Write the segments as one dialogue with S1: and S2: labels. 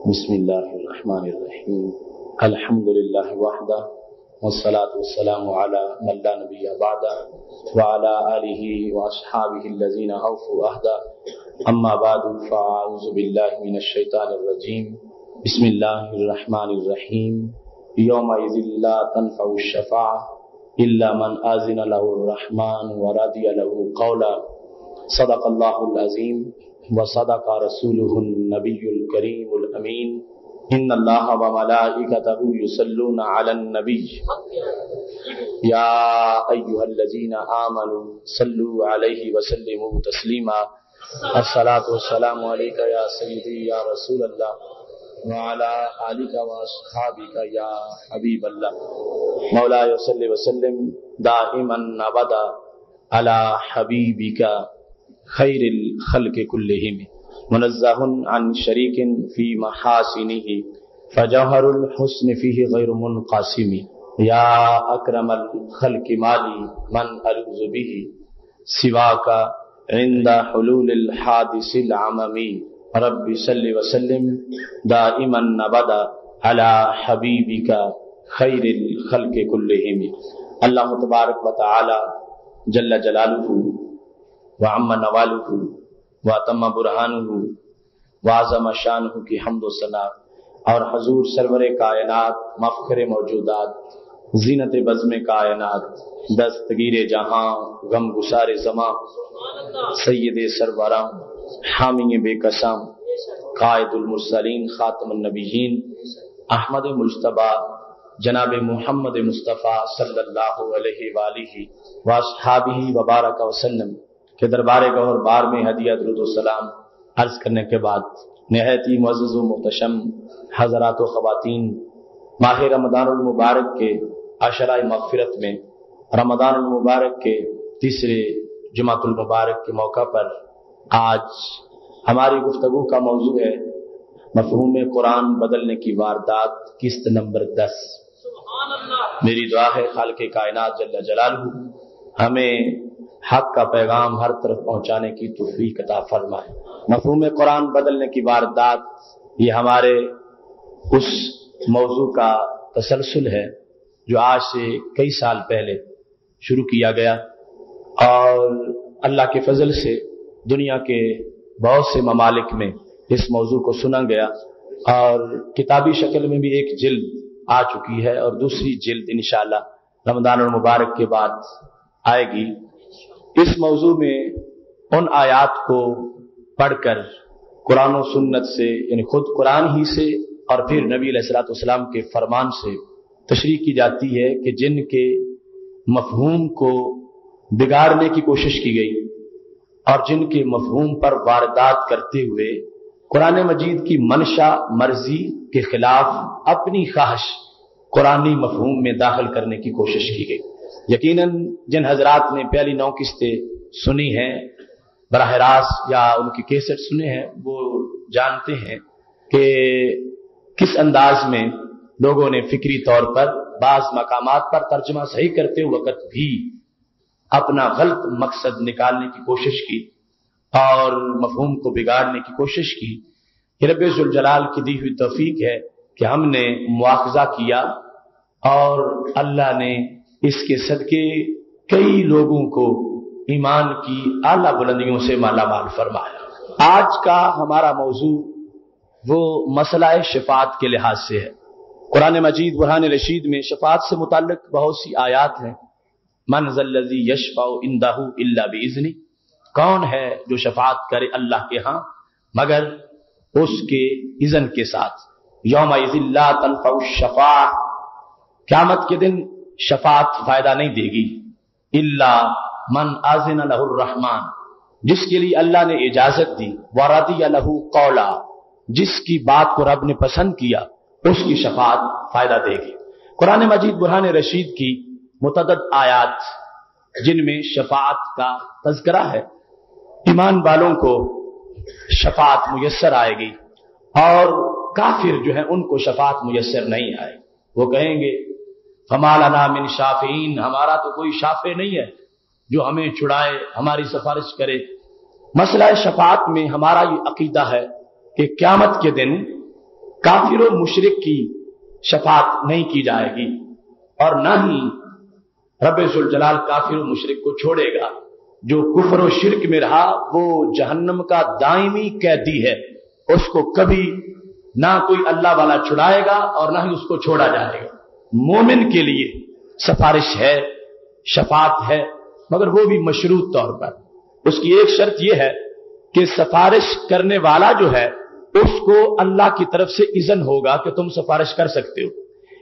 S1: بسم اللہ الرحمن الرحیم الحمد للہ وحدہ والصلاة والسلام علی من لا نبی بعدہ وعلی آلہ واصحابہ الذین اوفوا عہدہ اما بعد فاعوذ باللہ من الشیطان الرجیم بسم اللہ الرحمن الرحیم یومئذ لا تنفع الشفاعة الا من آذن له الرحمن ورضی له قولا صدق اللہ العظیم وصدق رسوله النبی الکریم الامین ان اللہ وملائکتہ یصلون علی النبی یا ایہا الذین آمنوا صلوا علیہ وسلموا تسلیما الصلاۃ والسلام علیک یا سیدی یا رسول اللہ وعلی آلک واصحابک یا حبیب اللہ مولاي صلی وسلم دائما ابدا علی حبیبک خیر الخلق کلہم منزہ عن شریک فی محاسنہ فجوہر الحسن فیہ غیر منقسم یا اکرم الخلق مالی من الوذ بہ سواک عند حلول الحادث العممی رب صلی وسلم دائما ابدا علی حبیبک خیر الخلق کلہم۔ اللہ تبارک و تعالی جل جلالہ وعم نوالہ واتم برہانہ وعظم شانہ کی حمد و ثنا اور حضور سرور کائنات مفخر موجودات زینت بزم کائنات دستگیر جہاں غم گسار زماں سید سروراں حامی بے قسم قائد المرسلین خاتم النبیین احمد مجتبی جناب محمد مصطفیٰ صلی اللہ علیہ وآلہ واصحابہ وبارک وسلم کہ دربار گوہر بار میں ہدیہ درود و سلام عرض کرنے کے بعد نہایت ہی معزز و محتشم حضرات و خواتین، ماہ رمضان المبارک کے عشرہ مغفرت میں رمضان المبارک کے تیسرے جمعۃ المبارک کے موقع پر آج ہماری گفتگو کا موضوع ہے مفہوم قرآن بدلنے کی واردات قسط نمبر 10۔ میری دعا ہے خالق کائنات جل جلالہ ہمیں حق کا پیغام ہر طرف پہنچانے کی توفیق عطا فرمائے۔ مفہوم قرآن بدلنے کی واردات یہ ہمارے اس موضوع کا تسلسل ہے جو آج سے کئی سال پہلے شروع کیا گیا اور اللہ کے فضل سے دنیا کے بہت سے ممالک میں اس موضوع کو سنا گیا اور کتابی شکل میں بھی ایک جلد آ چکی ہے اور دوسری جلد انشاءاللہ رمضان المبارک کے بعد آئے گی۔ اس موضوع میں ان آیات کو پڑھ کر قرآن و سنت سے یعنی خود قرآن ہی سے اور پھر نبی علیہ الصلوۃ والسلام کے فرمان سے تشریح کی جاتی ہے کہ جن کے مفہوم کو بگاڑنے کی کوشش کی گئی اور جن کے مفہوم پر واردات کرتے ہوئے قرآن مجید کی منشا مرضی کے خلاف اپنی خواہش قرآنی مفہوم میں داخل کرنے کی کوشش کی گئی۔ یقیناً جن حضرات نے پہلی 9 قسطیں سنی ہیں براہ راست یا ان کی کیسٹ سنے ہیں وہ جانتے ہیں کہ کس انداز میں لوگوں نے فکری طور پر بعض مقامات پر ترجمہ صحیح کرتے وقت بھی اپنا غلط مقصد نکالنے کی کوشش کی اور مفہوم کو بگاڑنے کی کوشش کی۔ کہ رب ذوالجلال کی دی ہوئی توفیق ہے کہ ہم نے مواخذہ کیا اور اللہ نے اس کے صدقے کئی لوگوں کو ایمان کی اعلیٰ بلندیوں سے مالا مال فرمایا۔ آج کا ہمارا موضوع وہ مسئلہ شفاعت کے لحاظ سے ہے۔ قرآن مجید برہان رشید میں شفاعت سے متعلق بہت سی آیات ہیں۔ من ذا الذی یشفع عندہ الا باذنہ، کون ہے جو شفاعت کرے اللہ کے ہاں مگر اس کے اذن کے ساتھ۔ یومئذ لا تنفع الشفاعۃ، قیامت کے دن شفاعت فائدہ نہیں دے گی الا من اذن له الرحمن، جس کے لیے اللہ نے اجازت دی، ورضی له قولا، جس کی بات کو رب نے پسند کیا اس کی شفاعت فائدہ دے گی۔ قرآن مجید برہان رشید کی متعدد آیات جن میں شفاعت کا تذکرہ ہے، ایمان والوں کو شفاعت میسر آئے گی اور کافر جو ہے ان کو شفاعت میسر نہیں آئے۔ وہ کہیں گے فما لنا من شافعین، ہمارا تو کوئی شافع نہیں ہے جو ہمیں چھڑائے ہماری سفارش کرے۔ مسئلہ شفاعت میں ہمارا یہ عقیدہ ہے کہ قیامت کے دن کافر و مشرک کی شفاعت نہیں کی جائے گی، اور نہ ہی رب ذوالجلال کافر و مشرک کو چھوڑے گا۔ جو کفر و شرک میں رہا وہ جہنم کا دائمی قیدی ہے، اس کو کبھی نہ کوئی اللہ والا چھڑائے گا اور نہ ہی اس کو چھوڑا جائے گا۔ مومن کے لیے سفارش ہے، شفاعت ہے، مگر وہ بھی مشروط طور پر۔ اس کی ایک شرط یہ ہے کہ سفارش کرنے والا جو ہے اس کو اللہ کی طرف سے اذن ہوگا کہ تم سفارش کر سکتے ہو،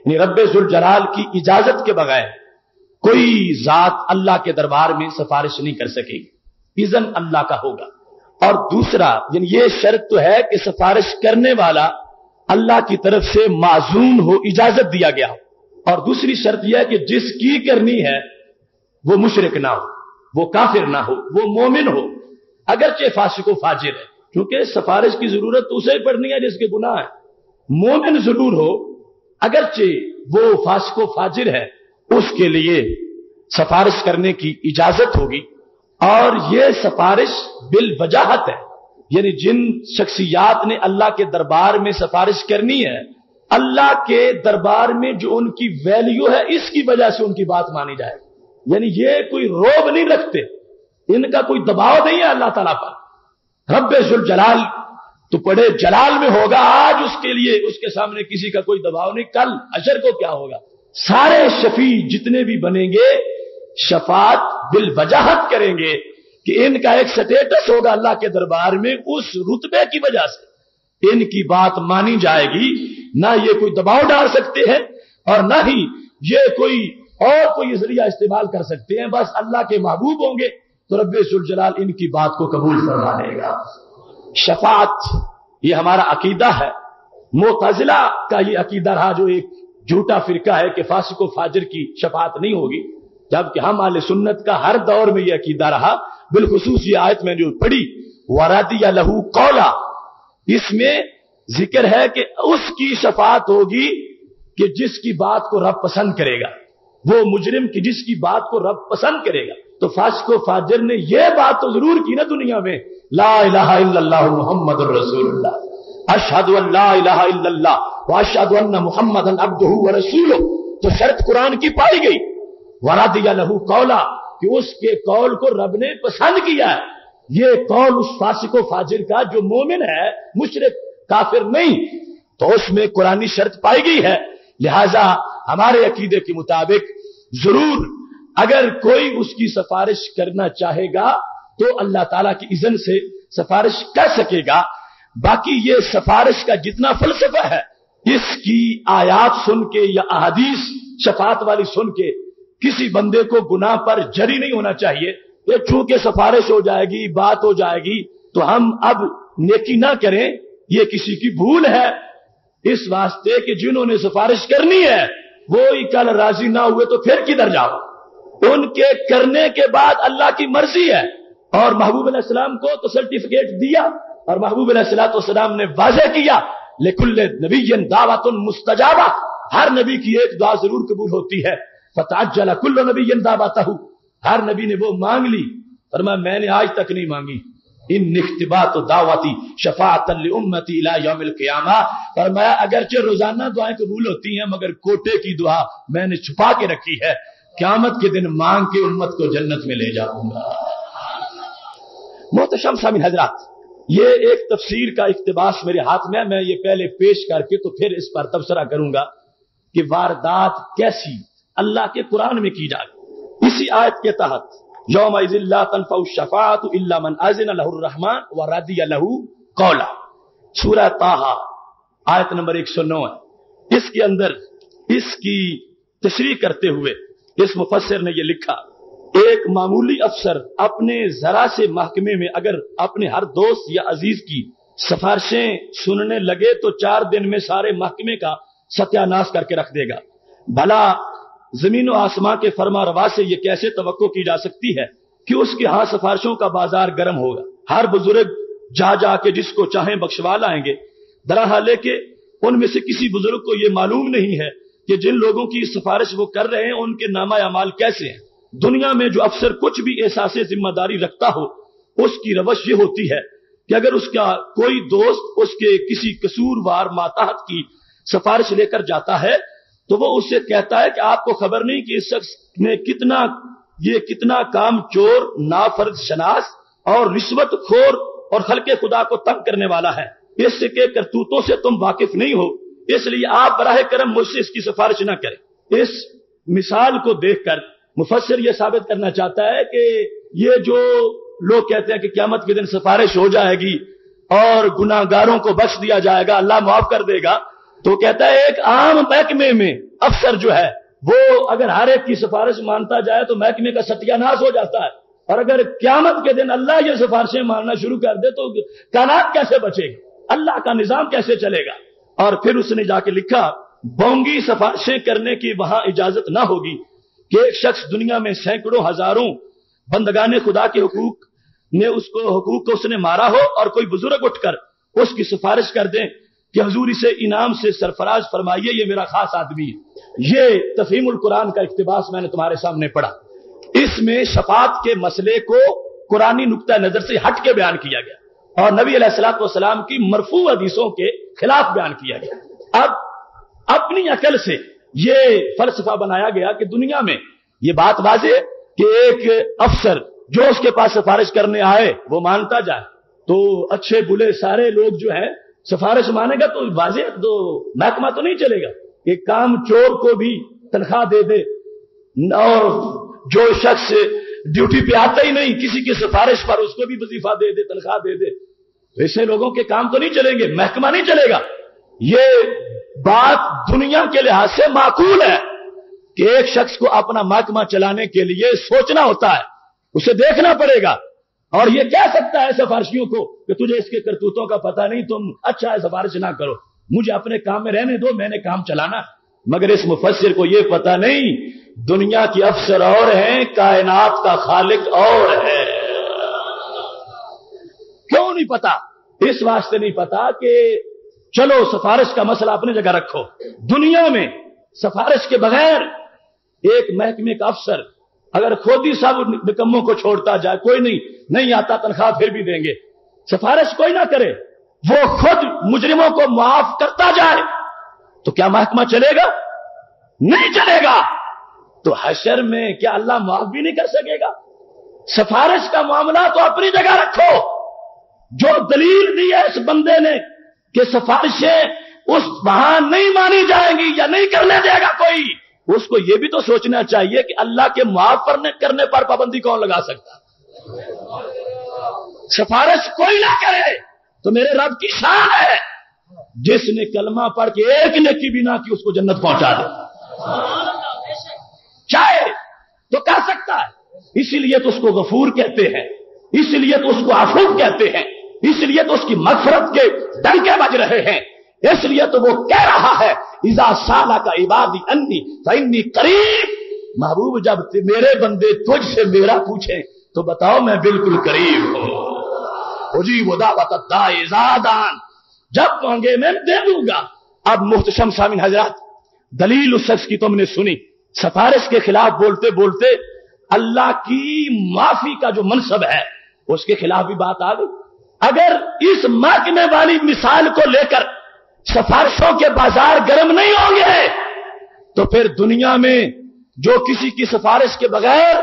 S1: یعنی رب ذوالجلال کی اجازت کے بغیر کوئی ذات اللہ کے دربار میں سفارش نہیں کر سکے گی، اذن اللہ کا ہوگا۔ اور دوسرا یعنی یہ شرط تو ہے کہ سفارش کرنے والا اللہ کی طرف سے معزون ہو، اجازت دیا گیا ہو، اور دوسری شرط یہ ہے کہ جس کی کرنی ہے وہ مشرک نہ ہو، وہ کافر نہ ہو، وہ مومن ہو، اگرچہ فاسق و فاجر ہے، کیونکہ سفارش کی ضرورت تو اسے پڑنی ہے جس کے گناہ ہے۔ مومن ضرور ہو اگرچہ وہ فاسق و فاجر ہے، اس کے لیے سفارش کرنے کی اجازت ہوگی۔ اور یہ سفارش بالوجاہت ہے، یعنی جن شخصیات نے اللہ کے دربار میں سفارش کرنی ہے، اللہ کے دربار میں جو ان کی ویلیو ہے اس کی وجہ سے ان کی بات مانی جائے، یعنی یہ کوئی روب نہیں رکھتے، ان کا کوئی دباؤ نہیں ہے اللہ تعالیٰ پر۔ رب ذوالجلال تو بڑے جلال میں ہوگا، آج اس کے لیے اس کے سامنے کسی کا کوئی دباؤ نہیں، کل حشر کو کیا ہوگا؟ سارے شفیع جتنے بھی بنیں گے شفاعت بالوجاہت کریں گے کہ ان کا ایک سٹیٹس ہوگا اللہ کے دربار میں، اس رتبے کی وجہ سے ان کی بات مانی جائے گی، نہ یہ کوئی دباؤ ڈال سکتے ہیں اور نہ ہی یہ کوئی ذریعہ استعمال کر سکتے ہیں، بس اللہ کے محبوب ہوں گے تو رب ذوالجلال ان کی بات کو قبول فرما لے گا۔ شفاعت یہ ہمارا عقیدہ ہے۔ معتزلہ کا یہ عقیدہ رہا جو ایک جھوٹا فرقہ ہے کہ فاسق و فاجر کی شفاعت نہیں ہوگی، جبکہ ہم اہل سنت کا ہر دور میں یہ عقیدہ رہا، بالخصوص یہ آیت میں جو پڑھی وَرَضِيَ لَهُ قَوْلًا، اس میں ذکر ہے کہ اس کی شفاعت ہوگی کہ جس کی بات کو رب پسند کرے گا، وہ مجرم کی جس کی بات کو رب پسند کرے گا۔ تو فاسق و فاجر نے یہ بات تو ضرور کی نا دنیا میں، لا الہ الا اللہ محمد الرسول اللہ، اشہد ان لا الہ الا اللہ واشہد ان محمد عبدہ ورسولہ، تو شرط قرآن کی پائی گئی، وَرَضِيَ لَهُ قَوْلًا، کہ اس کے قول کو رب نے پسند کیا ہے۔ یہ قول اس فاسق و فاجر کا جو مومن ہے، مشرک کافر نہیں، تو اس میں قرآنی شرط پائی گئی ہے۔ لہذا ہمارے عقیدے کے مطابق ضرور اگر کوئی اس کی سفارش کرنا چاہے گا تو اللہ تعالیٰ کی اذن سے سفارش کر سکے گا۔ باقی یہ سفارش کا جتنا فلسفہ ہے، اس کی آیات سن کے یا احادیث شفاعت والی سن کے کسی بندے کو گناہ پر جری نہیں ہونا چاہیے کہ چونکہ سفارش ہو جائے گی، بات ہو جائے گی تو ہم اب نیکی نہ کریں، یہ کسی کی بھول ہے۔ اس واسطے کہ جنہوں نے سفارش کرنی ہے وہی کل راضی نہ ہوئے تو پھر کدھر جاؤ؟ ان کے کرنے کے بعد اللہ کی مرضی ہے، اور محبوب علیہ السلام کو تو سرٹیفکیٹ دیا، اور محبوب علیہ السلام نے واضح کیا لکل نبی دعوت مستجابہ، ہر نبی کی ایک دعا ضرور قبول ہوتی ہے۔ فتعجل کل نبی دعوتہ، ہر نبی نے وہ مانگ لی، فرمایا میں نے آج تک نہیں مانگی، ان اختبات دعوتی شفاعت لامتی الی یوم القیامہ، فرمایا اگرچہ روزانہ دعائیں قبول ہوتی ہیں مگر کوٹے کی دعا میں نے چھپا کے رکھی ہے، قیامت کے دن مانگ کے امت کو جنت میں لے جاؤں گا۔ محتشم سامعین حضرات، یہ ایک تفسیر کا اقتباس میرے ہاتھ میں ہے، میں یہ پہلے پیش کر کے تو پھر اس پر تبصرہ کروں گا کہ واردات کیسی اللہ کے قرآن میں کی جائے۔ اسی آیت کے تحت یومئذ لا تنفع الشفاعۃ الا من اذن له الرحمن ورضی له قولا، سورہ طٰہٰ آیت نمبر 109 ہے۔ اس کے اندر اس کی تشریح کرتے ہوئے اس مفسر نے یہ لکھا، ایک معمولی افسر اپنے ذرا سے محکمے میں اگر اپنے ہر دوست یا عزیز کی سفارشیں سننے لگے تو 4 دن میں سارے محکمے کا ستیہ ناش کر کے رکھ دے گا۔ بھلا زمین و آسمان کے فرما روا سے یہ کیسے توقع کی جا سکتی ہے کہ اس کے ہاں سفارشوں کا بازار گرم ہوگا؟ ہر بزرگ جا جا کے جس کو چاہیں بخشوا لائیں گے، درحالے کہ ان میں سے کسی بزرگ کو یہ معلوم نہیں ہے کہ جن لوگوں کی سفارش وہ کر رہے ہیں ان کے نامہ اعمال کیسے ہیں۔ دنیا میں جو افسر کچھ بھی احساس ذمہ داری رکھتا ہو اس کی روش یہ ہوتی ہے کہ اگر اس کا کوئی دوست اس کے کسی قصوروار ماتحت کی سفارش لے کر جاتا ہے تو وہ اس سے کہتا ہے کہ آپ کو خبر نہیں کہ اس شخص نے کتنا کام چور، نافرض شناس اور رشوت خور اور خلق خدا کو تنگ کرنے والا ہے، اس کے کرتوتوں سے تم واقف نہیں ہو، اس لیے آپ براہ کرم مجھ سے اس کی سفارش نہ کریں۔ اس مثال کو دیکھ کر مفسر یہ ثابت کرنا چاہتا ہے کہ یہ جو لوگ کہتے ہیں کہ قیامت کے دن سفارش ہو جائے گی اور گناہگاروں کو بخش دیا جائے گا، اللہ معاف کر دے گا، تو کہتا ہے ایک عام محکمے میں افسر جو ہے وہ اگر ہر ایک کی سفارش مانتا جائے تو محکمے کا ستیہ ناش ہو جاتا ہے، اور اگر قیامت کے دن اللہ یہ سفارشیں ماننا شروع کر دے تو کائنات کیسے بچے گی، اللہ کا نظام کیسے چلے گا۔ اور پھر اس نے جا کے لکھا بونگی سفارشیں کرنے کی وہاں اجازت نہ ہوگی کہ ایک شخص دنیا میں سینکڑوں ہزاروں بندگان خدا کے حقوق کو اس نے مارا ہو اور کوئی بزرگ اٹھ کر اس کی سفارش کر دیں کہ حضور اسے انعام سے سرفراز فرمائیے، یہ میرا خاص آدمی ہے۔ یہ تفہیم القرآن کا اقتباس میں نے تمہارے سامنے پڑھا، اس میں شفاعت کے مسئلے کو قرآنی نقطہ نظر سے ہٹ کے بیان کیا گیا اور نبی علیہ الصلوۃ والسلام کی مرفوع حدیثوں کے خلاف بیان کیا گیا۔ اب اپنی عقل سے یہ فلسفہ بنایا گیا کہ دنیا میں یہ بات واضح ہے کہ ایک افسر جو اس کے پاس سفارش کرنے آئے وہ مانتا جائے تو اچھے بلے سارے لوگ جو ہیں سفارش مانے گا تو واضح تو محکمہ تو نہیں چلے گا۔ ایک کام چور کو بھی تنخواہ دے دے اور جو شخص ڈیوٹی پہ آتا ہی نہیں کسی کی سفارش پر اس کو بھی وظیفہ دے دے، تنخواہ دے دے، ایسے لوگوں کے کام تو نہیں چلیں گے، محکمہ نہیں چلے گا۔ یہ بات دنیا کے لحاظ سے معقول ہے کہ ایک شخص کو اپنا محکمہ چلانے کے لیے سوچنا ہوتا ہے، اسے دیکھنا پڑے گا، اور یہ کہہ سکتا ہے سفارشیوں کو کہ تجھے اس کے کرتوتوں کا پتہ نہیں، تم اچھا ہے سفارش نہ کرو، مجھے اپنے کام میں رہنے دو، میں نے کام چلانا۔ مگر اس مفسر کو یہ پتہ نہیں دنیا کی افسر اور ہیں، کائنات کا خالق اور ہے۔ کیوں نہیں پتا؟ اس واسطے نہیں پتا کہ چلو سفارش کا مسئلہ اپنی جگہ رکھو، دنیا میں سفارش کے بغیر ایک محکمے کا افسر اگر خود ہی سب نکموں کو چھوڑتا جائے، کوئی نہیں آتا تنخواہ پھر بھی دیں گے، سفارش کوئی نہ کرے، وہ خود مجرموں کو معاف کرتا جائے تو کیا محکمہ چلے گا؟ نہیں چلے گا۔ تو حشر میں کیا اللہ معاف بھی نہیں کر سکے گا؟ سفارش کا معاملہ تو اپنی جگہ رکھو، جو دلیل دی ہے اس بندے نے کہ سفارشیں اس وہاں نہیں مانی جائیں گی یا نہیں کرنے دے گا کوئی، اس کو یہ بھی تو سوچنا چاہیے کہ اللہ کے معاف کرنے پر پابندی کون لگا سکتا؟ سفارش کوئی نہ کرے تو میرے رب کی شان ہے، جس نے کلمہ پڑھ کے ایک نیکی بھی نہ کی اس کو جنت پہنچا دے، چاہے تو کر سکتا ہے۔ اسی لیے تو اس کو غفور کہتے ہیں، اسی لیے تو اس کو عفو کہتے ہیں، اس لیے تو اس کی مغفرت کے ڈنکے بج رہے ہیں، اس لیے تو وہ کہہ رہا ہے اذا سالک عبادی انی فانی قریب، محبوب جب میرے بندے تجھ سے میرا پوچھیں تو بتاؤ میں بالکل قریب ہوں، اجیب دعوت الداعی اذا دعان، جب مانگے میں دے دوں گا۔ اب محتشم سامعین حضرات، دلیل اس شخص کی تم نے سنی، سفارش کے خلاف بولتے بولتے اللہ کی معافی کا جو منصب ہے اس کے خلاف بھی بات آ گئی۔ اگر اس محکمے والی مثال کو لے کر سفارشوں کے بازار گرم نہیں ہوں گے تو پھر دنیا میں جو کسی کی سفارش کے بغیر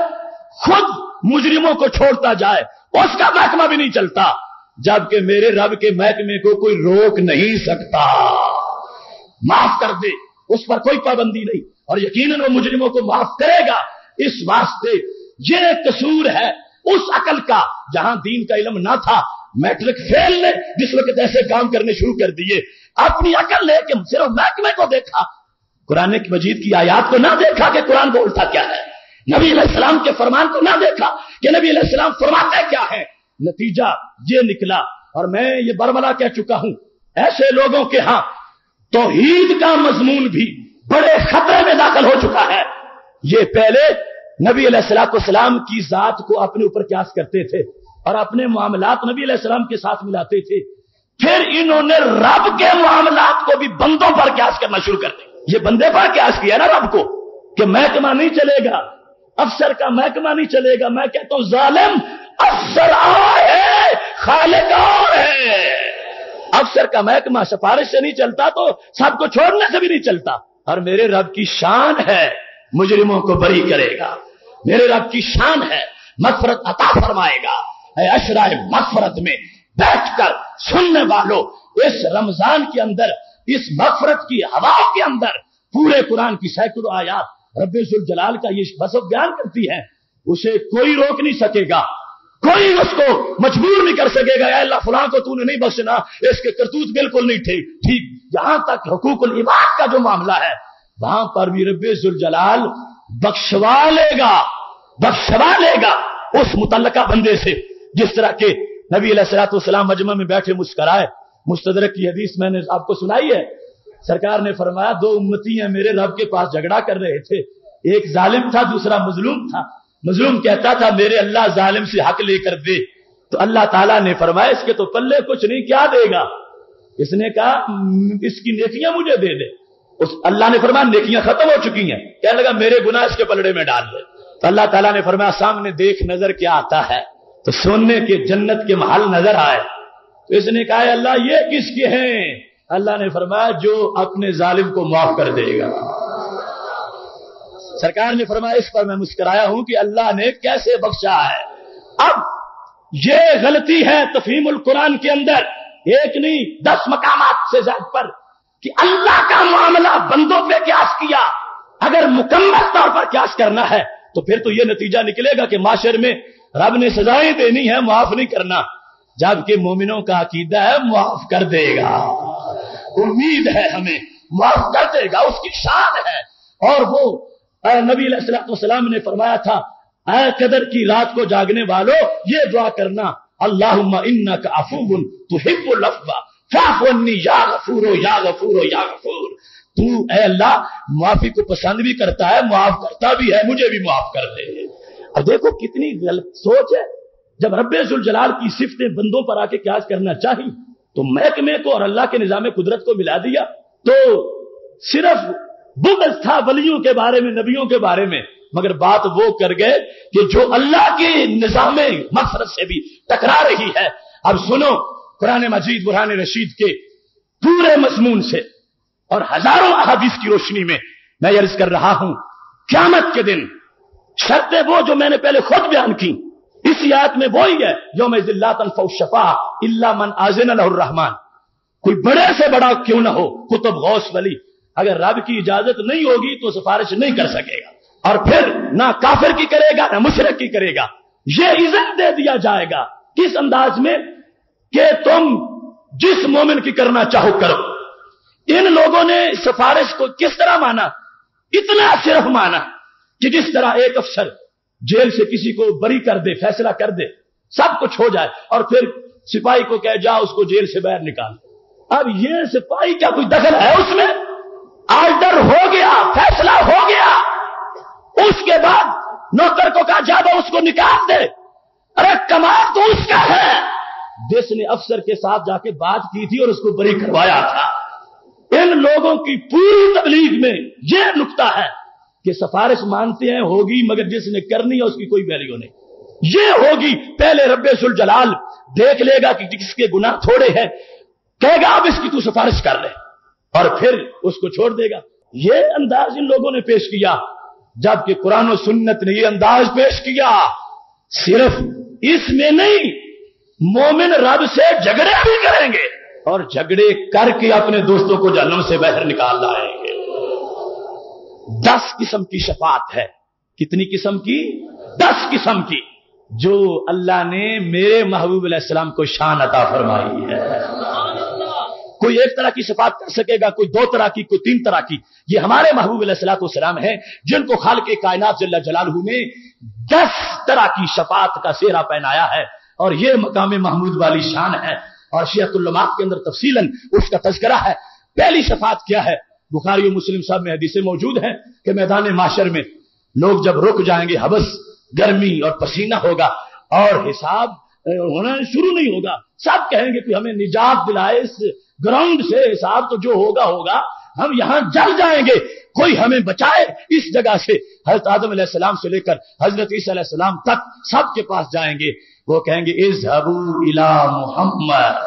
S1: خود مجرموں کو چھوڑتا جائے اس کا محکمہ بھی نہیں چلتا، جبکہ میرے رب کے محکمے کو کوئی روک نہیں سکتا، معاف کر دے، اس پر کوئی پابندی نہیں، اور یقیناً وہ مجرموں کو معاف کرے گا۔ اس واسطے یہ قصور ہے اس عقل کا جہاں دین کا علم نہ تھا، میٹرک فیل نے جس وقت ایسے کام کرنے شروع کر دیے، اپنی عقل لے کے صرف محکمے کو دیکھا، قرآن مجید کی آیات کو نہ دیکھا کہ قرآن بولتا کیا ہے، نبی علیہ السلام کے فرمان کو نہ دیکھا کہ نبی علیہ السلام فرماتے کیا ہے، نتیجہ یہ نکلا، اور میں یہ برملا کہہ چکا ہوں، ایسے لوگوں کے ہاں توحید کا مضمون بھی بڑے خطرے میں داخل ہو چکا ہے۔ یہ پہلے نبی علیہ السلام کی ذات کو اپنے اوپر قیاس کرتے تھے اور اپنے معاملات نبی علیہ السلام کے ساتھ ملاتے تھے، پھر انہوں نے رب کے معاملات کو بھی بندوں پر قیاس کرنا شروع کر دیا۔ یہ بندے پر قیاس کیا نا رب کو کہ محکمہ نہیں چلے گا، افسر کا محکمہ نہیں چلے گا۔ میں کہتا ہوں ظالم، افسر آئے خالق اور ہے. افسر کا محکمہ سفارش سے نہیں چلتا تو سب کو چھوڑنے سے بھی نہیں چلتا. اور میرے رب کی شان ہے مجرموں کو بری کرے گا. میرے رب کی شان ہے مغفرت عطا فرمائے گا. اے اشرائے مغفرت میں بیٹھ کر سننے والوں، اس رمضان کے اندر، اس مغفرت کی ہوا کے اندر پورے قرآن کی سینکڑوں آیات رب ذوالجلال کا یہ وصف بیان کرتی ہے. اسے کوئی روک نہیں سکے گا، کوئی اس کو مجبور نہیں کر سکے گا. اے اللہ فلاں کو تو نے نہیں بخشنا، اس کے کرتوت بالکل نہیں ٹھیک. یہاں تک حقوق العباد کا جو معاملہ ہے وہاں پر بھی رب ذوالجلال بخشوا لے گا اس متعلقہ بندے سے. جس طرح کے نبی علیہ الصلوۃ والسلام مجمع میں بیٹھے مسکرائے. مستدرک کی حدیث میں نے آپ کو سنائی ہے. سرکار نے فرمایا 2 امتی ہیں میرے رب کے پاس جھگڑا کر رہے تھے. ایک ظالم تھا، دوسرا مظلوم تھا. مظلوم کہتا تھا میرے اللہ ظالم سے حق لے کر دے. تو اللہ تعالیٰ نے فرمایا اس کے تو پلے کچھ نہیں، کیا دے گا؟ اس نے کہا اس کی نیکیاں مجھے دے دے. اللہ نے فرمایا نیکیاں ختم ہو چکی ہیں. کہنے لگا میرے گناہ اس کے پلڑے میں ڈال دے. تو اللہ تعالیٰ نے فرمایا سامنے دیکھ نظر کیا آتا ہے. تو سونے کے جنت کے محل نظر آئے. تو اس نے کہا اللہ یہ کس کے ہیں؟ اللہ نے فرمایا جو اپنے ظالم کو معاف کر دے گا. سرکار نے فرمایا اس پر میں مسکرایا ہوں کہ اللہ نے کیسے بخشا ہے. اب یہ غلطی ہے تفہیم القرآن کے اندر 1 نہیں 10 مقامات سے زائد پر کہ اللہ کا معاملہ بندوں پہ قیاس کیا. اگر مکمل طور پر قیاس کرنا ہے تو پھر تو یہ نتیجہ نکلے گا کہ معاشر میں رب نے سزائیں دینی ہے، معاف نہیں کرنا. جبکہ مومنوں کا عقیدہ ہے معاف کر دے گا. امید ہے ہمیں معاف کر دے گا، اس کی شان ہے. اور وہ نبی علیہ الصلوۃ والسلام نے فرمایا تھا اے قدر کی رات کو جاگنے والوں یہ دعا کرنا اللہم انک عفو تحب العفو فاعف عنی یا غفور یا غفور یا غفور. تو اے اللہ معافی کو پسند بھی کرتا ہے، معاف کرتا بھی ہے، مجھے بھی معاف کر دے. اب دیکھو کتنی غلط سوچ ہے. جب رب ذوالجلال کی صفتیں بندوں پر آ کے قیاس کرنا چاہی تو محکمے کو اور اللہ کے نظام قدرت کو ملا دیا. تو صرف بغض تھا ولیوں کے بارے میں، نبیوں کے بارے میں، مگر بات وہ کر گئے کہ جو اللہ کے نظام مغفرت سے بھی ٹکرا رہی ہے. اب سنو قرآن مجید برہان رشید کے پورے مضمون سے اور ہزاروں احادیث کی روشنی میں میں عرض کر رہا ہوں قیامت کے دن شرطیں وہ جو میں نے پہلے خود بیان کی اس آیت میں وہی ہے یوم لا تنفع الشفاعۃ الا من اذن له الرحمن. کوئی بڑے سے بڑا کیوں نہ ہو، قطب غوث ولی، اگر رب کی اجازت نہیں ہوگی تو سفارش نہیں کر سکے گا. اور پھر نہ کافر کی کرے گا نہ مشرک کی کرے گا. یہ اذن دے دیا جائے گا کس انداز میں کہ تم جس مومن کی کرنا چاہو کرو. ان لوگوں نے سفارش کو کس طرح مانا؟ اتنا صرف مانا کہ جس طرح ایک افسر جیل سے کسی کو بری کر دے، فیصلہ کر دے، سب کچھ ہو جائے اور پھر سپاہی کو کہے جا اس کو جیل سے باہر نکال. اب یہ سپاہی کا کوئی دخل ہے اس میں؟ آرڈر ہو گیا، فیصلہ ہو گیا، اس کے بعد نوکر کو کہا جا اس کو نکال دے. ارے کمال تو اس کا ہے جس نے افسر کے ساتھ جا کے بات کی تھی اور اس کو بری کروایا تھا. ان لوگوں کی پوری تبلیغ میں یہ نکتہ ہے کہ سفارش مانتے ہیں ہوگی مگر جس نے کرنی ہے اس کی کوئی ویلیو نہیں. یہ ہوگی پہلے رب ذوالجلال دیکھ لے گا کہ جس کے گناہ تھوڑے ہیں کہے گا اب اس کی تو سفارش کر لے اور پھر اس کو چھوڑ دے گا. یہ انداز ان لوگوں نے پیش کیا جبکہ قرآن و سنت نے یہ انداز پیش کیا. صرف اس میں نہیں، مومن رب سے جھگڑے بھی کریں گے اور جھگڑے کر کے اپنے دوستوں کو جہنم سے باہر نکال لائیں گے. 10 قسم کی شفاعت ہے. کتنی قسم کی؟ 10 قسم کی جو اللہ نے میرے محبوب علیہ السلام کو شان عطا فرمائی ہے. کوئی ایک طرح کی شفاعت کر سکے گا، کوئی 2 طرح کی، کوئی 3 طرح کی. یہ ہمارے محبوب علیہ الصلوۃ والسلام ہیں جن کو خالق کائنات جل جلالہ نے 10 طرح کی شفاعت کا سہرا پہنایا ہے اور یہ مقام محمود والی شان ہے. اور شیعۃ العلماء کے اندر تفصیلاً اس کا تذکرہ ہے. پہلی شفاعت کیا ہے؟ بخاری و مسلم صاحب میں حدیثیں موجود ہیں کہ میدان محشر میں لوگ جب رک جائیں گے، حبس، گرمی اور پسینہ ہوگا اور حساب ہونا شروع نہیں ہوگا، سب کہیں گے کہ ہمیں نجات دلائے اس گراؤنڈ سے، حساب تو جو ہوگا ہوگا، ہم یہاں جل جائیں گے، کوئی ہمیں بچائے اس جگہ سے. حضرت آدم علیہ السلام سے لے کر حضرت عیسیٰ علیہ السلام تک سب کے پاس جائیں گے. وہ کہیں گے اذهبوا الی محمد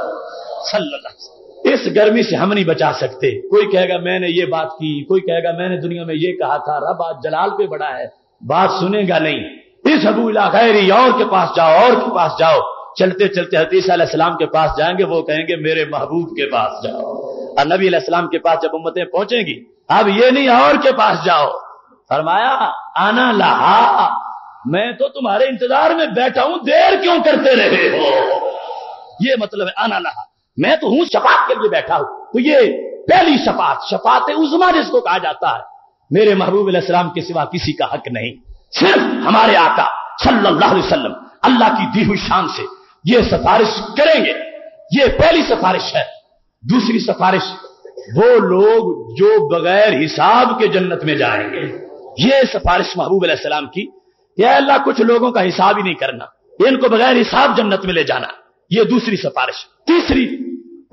S1: صلی اللہ علیہ وسلم. اس گرمی سے ہم نہیں بچا سکتے. کوئی کہے گا میں نے یہ بات کی، کوئی کہے گا میں نے دنیا میں یہ کہا تھا. رب آج جلال پہ بڑا ہے، بات سنے گا نہیں. اذهبوا الی غیری، اور کے پاس جاؤ، اور کے پاس جاؤ. چلتے چلتے حضرت عیسیٰ علیہ السلام کے پاس جائیں گے، وہ کہیں گے میرے محبوب کے پاس جاؤ. اور نبی علیہ السلام کے پاس جب امتیں پہنچیں گی، اب یہ نہیں اور کے پاس جاؤ. فرمایا انا لہا، میں تو تمہارے انتظار میں بیٹھا ہوں، دیر کیوں کرتے رہے ہو. یہ مطلب ہے انا لہا، میں تو ہوں شفاعت کے لیے بیٹھا ہوں. تو یہ پہلی شفاعت، شفاعت عظمیٰ جس کو کہا جاتا ہے. میرے محبوب علیہ السلام کے سوا کسی کا حق نہیں، صرف ہمارے آقا صلی اللہ علیہ وسلم اللہ کی دی ہوئی شان سے یہ سفارش کریں گے. یہ پہلی سفارش ہے. دوسری سفارش وہ لوگ جو بغیر حساب کے جنت میں جائیں گے. یہ سفارش محبوب علیہ السلام کی، یا اللہ کچھ لوگوں کا حساب ہی نہیں کرنا، ان کو بغیر حساب جنت میں لے جانا. یہ دوسری سفارش. تیسری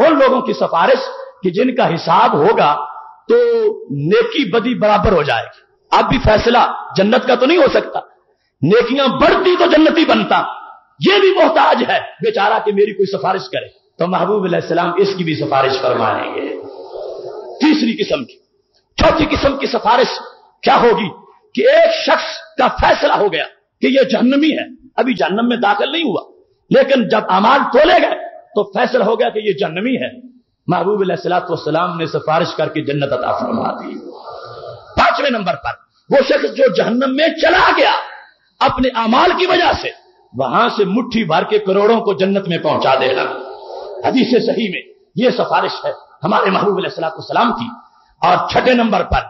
S1: ان لوگوں کی سفارش کہ جن کا حساب ہوگا تو نیکی بدی برابر ہو جائے گی. اب بھی فیصلہ جنت کا تو نہیں ہو سکتا، نیکیاں بڑھتی تو جنتی بنتا. یہ بھی محتاج ہے بیچارہ کہ میری کوئی سفارش کرے. تو محبوب علیہ السلام اس کی بھی سفارش فرمائیں گے. تیسری قسم کی. چوتھی قسم کی سفارش کیا ہوگی کہ ایک شخص کا فیصلہ ہو گیا کہ یہ جہنمی ہے، ابھی جہنم میں داخل نہیں ہوا، لیکن جب اعمال تولے گئے تو فیصلہ ہو گیا کہ یہ جہنمی ہے. محبوب علیہ السلام نے سفارش کر کے جنت عطا فرما دی. پانچویں نمبر پر وہ شخص جو جہنم میں چلا گیا اپنے اعمال کی وجہ سے، وہاں سے مٹھی بھر کے کروڑوں کو جنت میں پہنچا دینا. حدیث صحیح میں یہ سفارش ہے ہمارے محبوب علیہ السلام کی. اور چھٹے نمبر پر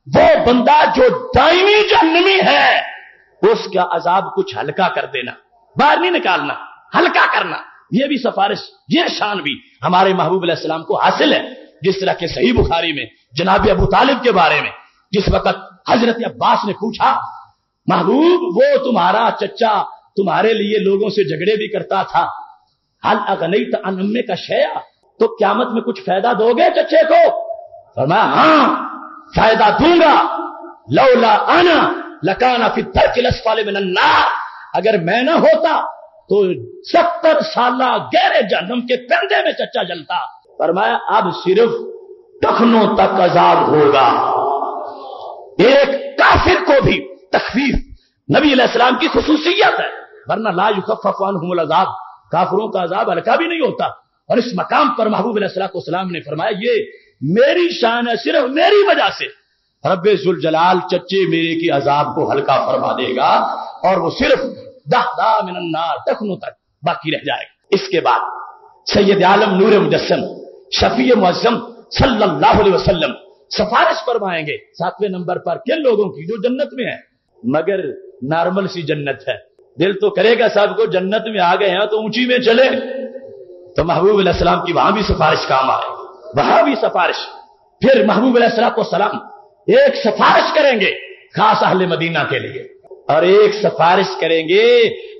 S1: وہ بندہ جو دائمی جہنمی ہے اس کا عذاب کچھ ہلکا کر دینا، باہر نہیں نکالنا، ہلکا کرنا. یہ بھی سفارش، یہ شان بھی ہمارے محبوب علیہ السلام کو حاصل ہے. جس طرح کہ صحیح بخاری میں جناب ابو طالب کے بارے میں جس وقت حضرت عباس نے پوچھا محبوب وہ تمہارا چچا تمہارے لیے لوگوں سے جھگڑے بھی کرتا تھا، حل اغنیت عن امک شیئا، تو قیامت میں کچھ فائدہ دو گے چچے کو؟ فرمایا ہاں فائدہ دوں گا. لولا انا لکان فی الدرک الاسفل من النار، اگر میں نہ ہوتا تو 70 سالہ گہرے جہنم کے کندھے میں چچا جلتا. فرمایا اب صرف ٹخنوں تک عذاب ہوگا. ایک کافر کو بھی تخفیف نبی علیہ السلام کی خصوصیت ہے، ورنہ لا یخفف عنہم العذاب، کافروں کا عذاب ہلکا بھی نہیں ہوتا. اور اس مقام پر محبوب علیہ السلام نے فرمایا یہ میری شان ہے، صرف میری وجہ سے رب ذوالجلال چچے میرے کی عذاب کو ہلکا فرما دے گا، اور وہ صرف دہدا من النار ٹخنوں تک باقی رہ جائے گا. اس کے بعد سید عالم نور مجسم شفیع معظم صلی اللہ علیہ وسلم سفارش فرمائیں گے 7ویں نمبر پر کن لوگوں کی جو جنت میں ہیں، مگر نارمل سی جنت ہے. دل تو کرے گا صاحب کو جنت میں آ گئے ہیں تو اونچی میں چلے، تو محبوب علیہ السلام کی وہاں بھی سفارش کام آئے، وہاں بھی سفارش. پھر محبوب علیہ السلام ایک سفارش کریں گے خاص اہل مدینہ کے لیے، اور ایک سفارش کریں گے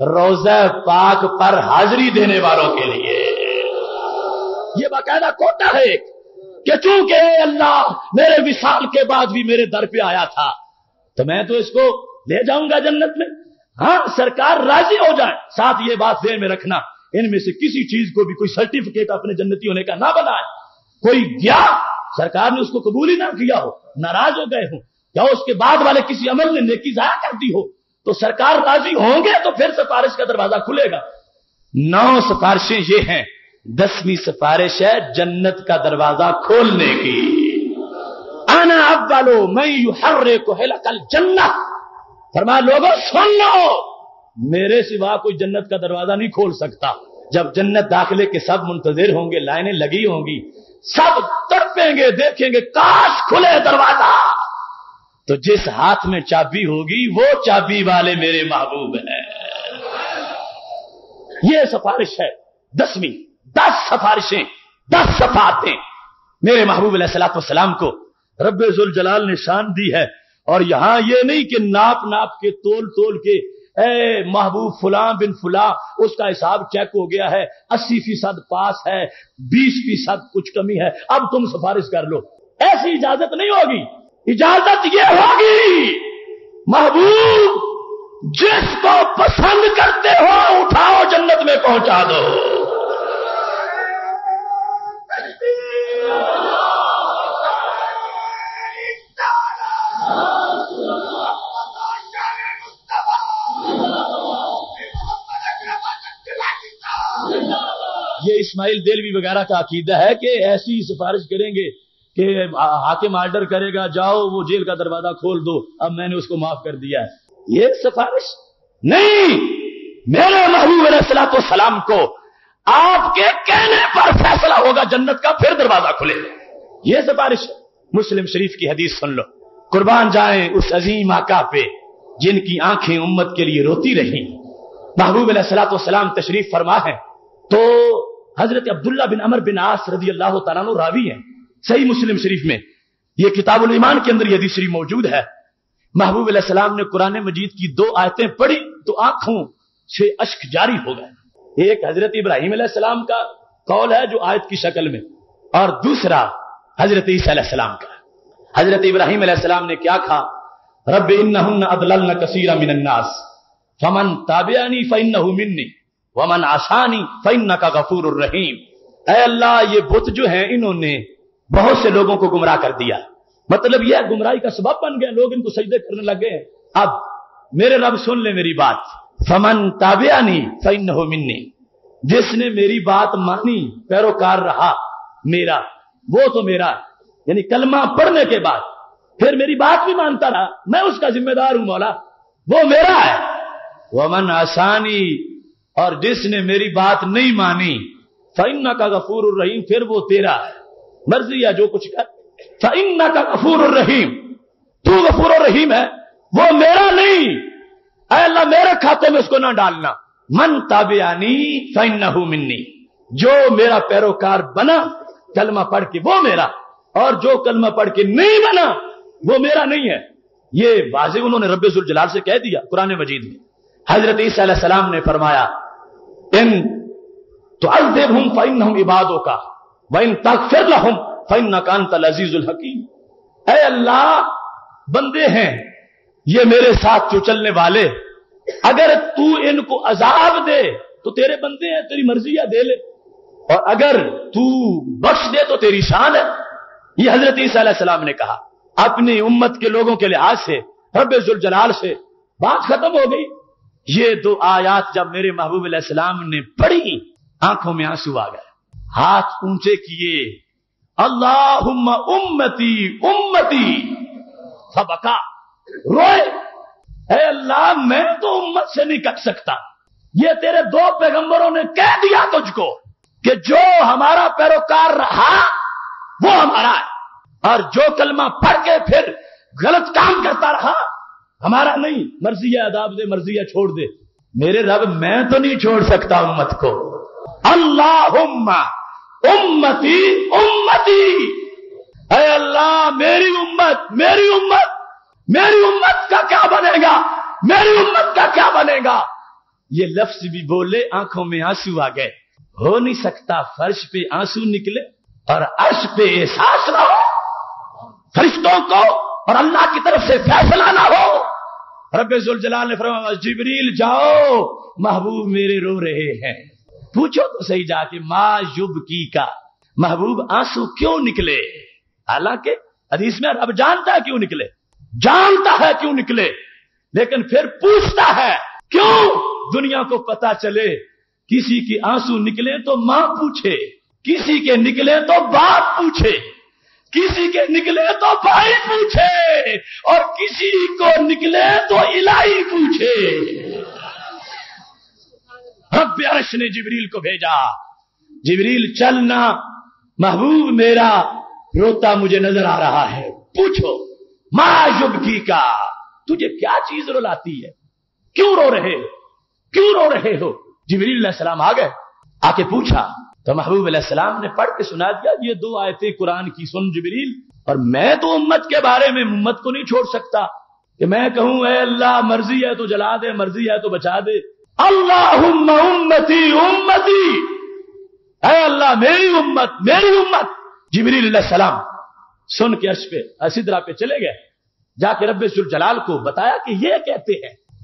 S1: روضہ پاک پر حاضری دینے والوں کے لیے. یہ باقاعدہ کوٹا ہے کہ چونکہ اللہ میرے وصال کے بعد بھی میرے در پہ آیا تھا تو میں تو اس کو لے جاؤں گا جنت میں. ہاں سرکار راضی ہو جائے. ساتھ یہ بات ذہن میں رکھنا ان میں سے کسی چیز کو بھی کوئی سرٹیفکیٹ اپنے جنتی ہونے کا نہ بنائے. کوئی گیا سرکار نے اس کو قبول ہی نہ کیا ہو، ناراض ہو گئے ہوں، یا اس کے بعد والے کسی عمل نے نیکی ضائع کر دی ہو، تو سرکار راضی ہوں گے تو پھر سفارش کا دروازہ کھلے گا. 9 سفارشیں یہ ہیں. 10ویں سفارش ہے جنت کا دروازہ کھولنے کی. انا اول من یحرک حلق الجنہ، فرمایا لوگوں سن لو میرے سوا کوئی جنت کا دروازہ نہیں کھول سکتا. جب جنت داخلے کے سب منتظر ہوں گے، لائنیں لگی ہوں گی، سب تڑپیں گے، دیکھیں گے کاش کھلے دروازہ. تو جس ہاتھ میں چابی ہوگی وہ چابی والے میرے محبوب ہیں. یہ سفارش ہے 10ویں. 10 سفارشیں، 10 شفاعتیں میرے محبوب علیہ السلام کو رب ذوالجلال نے شان دی ہے. اور یہاں یہ نہیں کہ ناپ کے تول کے اے محبوب فلاں بن فلاں اس کا حساب چیک ہو گیا ہے، 80% پاس ہے، 20% کچھ کمی ہے، اب تم سفارش کر لو. ایسی اجازت نہیں ہوگی. اجازت یہ ہوگی محبوب جس کو پسند کرتے ہو اٹھاؤ جنت میں پہنچا دو. یہ اسماعیل دیلوی وغیرہ کا عقیدہ ہے کہ ایسی سفارش کریں گے کہ حاکم آرڈر کرے گا جاؤ وہ جیل کا دروازہ کھول دو، اب میں نے اس کو معاف کر دیا ہے. یہ سفارش نہیں. میرے محبوب علیہ الصلوۃ والسلام کو آپ کے کہنے پر فیصلہ ہوگا جنت کا، پھر دروازہ کھلے. یہ سفارش ہے. مسلم شریف کی حدیث سن لو. قربان جائیں اس عظیم آقا پہ جن کی آنکھیں امت کے لیے روتی رہیں. محبوب علیہ الصلوۃ والسلام تشریف فرما ہے تو حضرت عبداللہ بن عمر بن عاص رضی اللہ تعالیٰ عنہ راوی ہیں صحیح مسلم شریف میں. یہ کتاب الایمان کے اندر یہ حدیث شریف موجود ہے. محبوب علیہ السلام نے قرآن مجید کی 2 آیتیں پڑھی تو آنکھوں سے اشک جاری ہو گئے. ایک حضرت ابراہیم علیہ السلام کا قول ہے جو آیت کی شکل میں، اور دوسرا حضرت عیسیٰ علیہ السلام کا. حضرت ابراہیم علیہ السلام نے کیا کہا؟ رب انہن اضللن کثیرا من الناس فمن تابعنی فانہ منی ومن عصانی فانک غفور الرحیم. اے اللہ یہ بت جو ہیں انہوں نے بہت سے لوگوں کو گمراہ کر دیا. مطلب یہ گمراہی کا سبب بن گئے، لوگ ان کو سجدے کرنے لگے ہیں. اب میرے رب سن لے میری بات. فمن تابعنی فانہ منی، جس نے میری بات مانی پیروکار رہا میرا وہ تو میرا ہے. یعنی کلمہ پڑھنے کے بعد پھر میری بات بھی مانتا رہا، میں اس کا ذمہ دار ہوں مولا، وہ میرا ہے. ومن عصانی، اور جس نے میری بات نہیں مانی فإنک غفور الرحیم، پھر وہ تیرا ہے، مرضی ہے جو کچھ کر. فإنک غفور الرحیم، تو غفور الرحیم ہے، وہ میرا نہیں. اے اللہ میرے کھاتے میں اس کو نہ ڈالنا. من تابعنی فإنہ منی، جو میرا پیروکار بنا کلمہ پڑھ کے وہ میرا، اور جو کلمہ پڑھ کے نہیں بنا وہ میرا نہیں ہے. یہ واضح انہوں نے رب ذوالجلال سے کہہ دیا قرآن مجید میں. حضرت عیسیٰ علیہ السلام نے فرمایا ان تعذبہم فإنہم عبادک وإن تغفر لہم فإنک انت العزیز الحکیم. اے اللہ بندے ہیں یہ میرے ساتھ جو چلنے والے، اگر تو ان کو عذاب دے تو تیرے بندے ہیں، تیری مرضی ہے دے لے، اور اگر تو بخش دے تو تیری شان ہے. یہ حضرت عیسیٰ علیہ السلام نے کہا. اپنی امت کے لوگوں کے لحاظ سے رب ذوالجلال سے بات ختم ہو گئی. یہ 2 آیات جب میرے محبوب علیہ السلام نے پڑھی آنکھوں میں آنسو آ گئے، ہاتھ اونچے کیے، اللہم امتی امتی، فبکا، روئے. اے اللہ میں تو امت سے نہیں کٹ سکتا، یہ تیرے 2 پیغمبروں نے کہہ دیا تجھ کو کہ جو ہمارا پیروکار رہا وہ ہمارا ہے، اور جو کلمہ پڑھ کے پھر غلط کام کرتا رہا ہمارا نہیں. مرضی ہے عذاب دے، مرضی ہے چھوڑ دے. میرے رب میں تو نہیں چھوڑ سکتا امت کو. اللہم امتی امتی، اے اللہ میری امت میری امت میری امت کا کیا بنے گا، میری امت کا کیا بنے گا. یہ لفظ بھی بولے آنکھوں میں آنسو آ گئے. ہو نہیں سکتا فرش پہ آنسو نکلے اور عرش پہ احساس نہ ہو، فرشتوں کو اور اللہ کی طرف سے فیصلہ نہ ہو. رب ذوالجلال نے فرمایا جبریل جاؤ محبوب میرے رو رہے ہیں. پوچھو تو صحیح جا کے ما یبکی کا، محبوب آنسو کیوں نکلے؟ حالانکہ حدیث میں رب جانتا ہے کیوں نکلے، جانتا ہے کیوں نکلے، لیکن پھر پوچھتا ہے کیوں. دنیا کو پتا چلے کسی کی آنسو نکلے تو ماں پوچھے، کسی کے نکلے تو باپ پوچھے، کسی کے نکلے تو بھائی پوچھے، اور کسی کو نکلے تو الہی پوچھے. رب عرش نے جبریل کو بھیجا. جبریل چلنا، محبوب میرا روتا مجھے نظر آ رہا ہے، پوچھو ما یبکی کا، تجھے کیا چیز رلاتی ہے، کیوں رو رہے ہو، کیوں رو رہے ہو. جبریل علیہ السلام آ گئے، آ کے پوچھا تو محبوب علیہ السلام نے پڑھ کے سنا دیا. یہ 2 آیتیں قرآن کی سن جبریل، اور میں تو امت کے بارے میں امت کو نہیں چھوڑ سکتا کہ میں کہوں اے اللہ مرضی ہے تو جلا دے، مرضی ہے تو بچا دے. اللہم امتی امتی، اے اللہ میری امت میری امت. جبریل علیہ السلام سن کے عرش پہ سدرہ پہ چلے گئے، جا کے رب ذوالجلال کو بتایا کہ یہ کہتے ہیں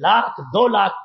S1: 1,00,000, 2,00,000,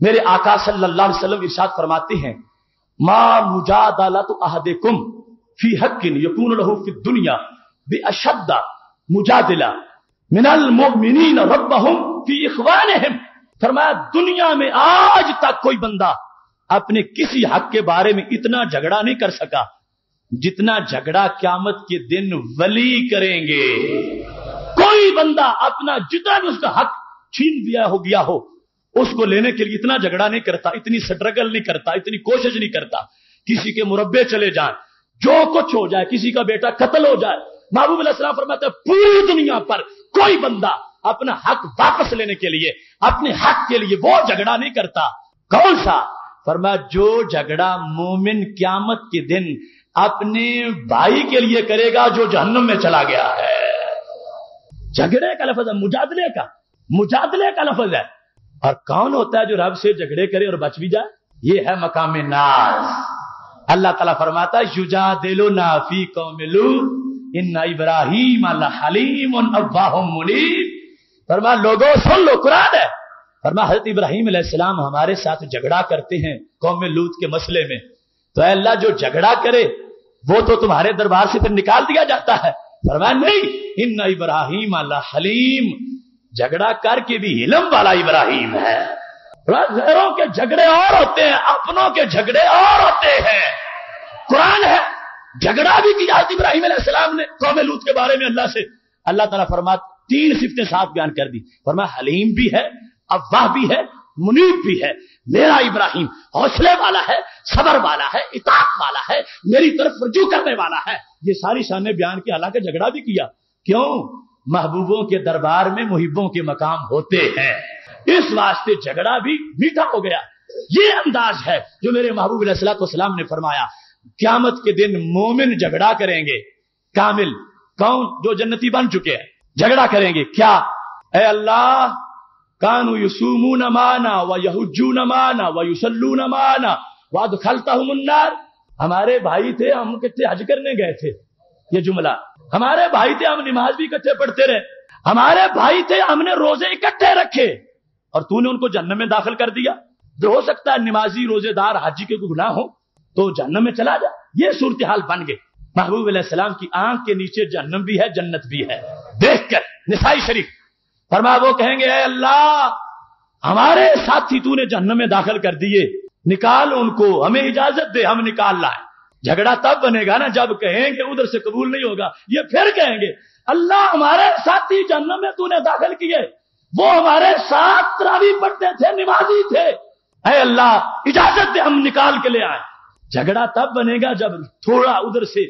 S1: میرے آقا صلی اللہ علیہ وسلم ارشاد فرماتے ہیں ما مجادلۃ احدکم فی حق یکون له فی الدنیا باشد مجادلہ من المؤمنین ربهم فی اخوانهم. فرمایا دنیا میں آج تک کوئی بندہ اپنے کسی حق کے بارے میں اتنا جھگڑا نہیں کر سکا جتنا جھگڑا قیامت کے دن ولی کریں گے. کوئی بندہ اپنا جتنا بھی اس کا حق چھین دیا ہو گیا ہو اس کو لینے کے لیے اتنا جھگڑا نہیں کرتا, اتنی سٹرگل نہیں کرتا, اتنی کوشش نہیں کرتا. کسی کے مربے چلے جائیں, جو کچھ ہو جائے, کسی کا بیٹا قتل ہو جائے, محبوب علیہ السلام فرماتے ہیں پوری دنیا پر کوئی بندہ اپنا حق واپس لینے کے لیے, اپنے حق کے لیے وہ جھگڑا نہیں کرتا. کون سا؟ فرمایا جو جھگڑا مومن قیامت کے دن اپنے بھائی کے لیے کرے گا جو جہنم میں چلا گیا ہے. جھگڑے کا لفظ ہے, مجادلے کا لفظ ہے. اور کون ہوتا ہے جو رب سے جھگڑے کرے اور بچ بھی جائے؟ یہ ہے مقام ناز. اللہ تعالیٰ فرماتا ہے یجادلونا فی قوم لوط ان ابراہیم لحلیم اوّاہ منیب. فرمایا لوگوں سن لو, قرآن ہے. فرمایا حضرت ابراہیم علیہ السلام ہمارے ساتھ جھگڑا کرتے ہیں قوم لوط کے مسئلے میں, تو اے اللہ جو جھگڑا کرے وہ تو تمہارے دربار سے پھر نکال دیا جاتا ہے. فرمایا نہیں, ان ابراہیم لحلیم, جھگڑا کر کے بھی علم والا ابراہیم ہے. غیروں کے جھگڑے اور ہوتے ہیں, اپنوں کے جھگڑے اور ہوتے ہیں. قرآن ہے. جھگڑا بھی کیا ابراہیم علیہ السلام نے قوم لوط کے بارے میں اللہ سے. اللہ تعالیٰ فرماتا 3 صفتیں ساتھ بیان کر دی. فرمایا حلیم بھی ہے, اوّاہ بھی ہے, منیب بھی ہے. میرا ابراہیم حوصلے والا ہے, صبر والا ہے, اطاعت والا ہے, میری طرف رجوع کرنے والا ہے. یہ ساری شانیں بیان کی. حالانکہ جھگڑا بھی کیا. کیوں؟ محبوبوں کے دربار میں محبوں کے مقام ہوتے ہیں, اس واسطے جھگڑا بھی میٹھا ہو گیا. یہ انداز ہے جو میرے محبوب علیہ الصلوۃ والسلام نے فرمایا قیامت کے دن مومن جھگڑا کریں گے. کامل کون؟ جو جنتی بن چکے ہیں. جھگڑا کریں گے کیا؟ اے اللہ کانوا یصومون معنا ویحجون معنا ویصلون معنا وادخلتهم النار. ہمارے بھائی تھے, ہم کتنے حج کرنے گئے تھے. یہ جملہ, ہمارے بھائی تھے, ہم نماز بھی اکٹھے پڑھتے رہے, ہمارے بھائی تھے, ہم نے روزے اکٹھے رکھے, اور تو نے ان کو جہنم میں داخل کر دیا. جو ہو سکتا ہے نمازی, روزے دار, حاجی کے کوئی گناہ ہو تو جہنم میں چلا جا. یہ صورتحال بن گئے. محبوب علیہ السلام کی آنکھ کے نیچے جہنم بھی ہے, جنت بھی ہے. دیکھ کر نسائی شریف فرمایا وہ کہیں گے اے اللہ ہمارے ساتھی تو نے جہنم میں داخل کر دیے, نکال ان کو, ہمیں اجازت دے, ہم نکال لائیں. جھگڑا تب بنے گا نا جب کہیں گے ادھر سے قبول نہیں ہوگا. یہ پھر کہیں گے اللہ ہمارے ساتھی جہنم میں تو نے داخل کیے, وہ ہمارے ساتھ تراویح پڑھتے تھے, نمازی تھے, اے اللہ اجازت دے, ہم نکال کے لے آئے. جھگڑا تب بنے گا جب تھوڑا ادھر سے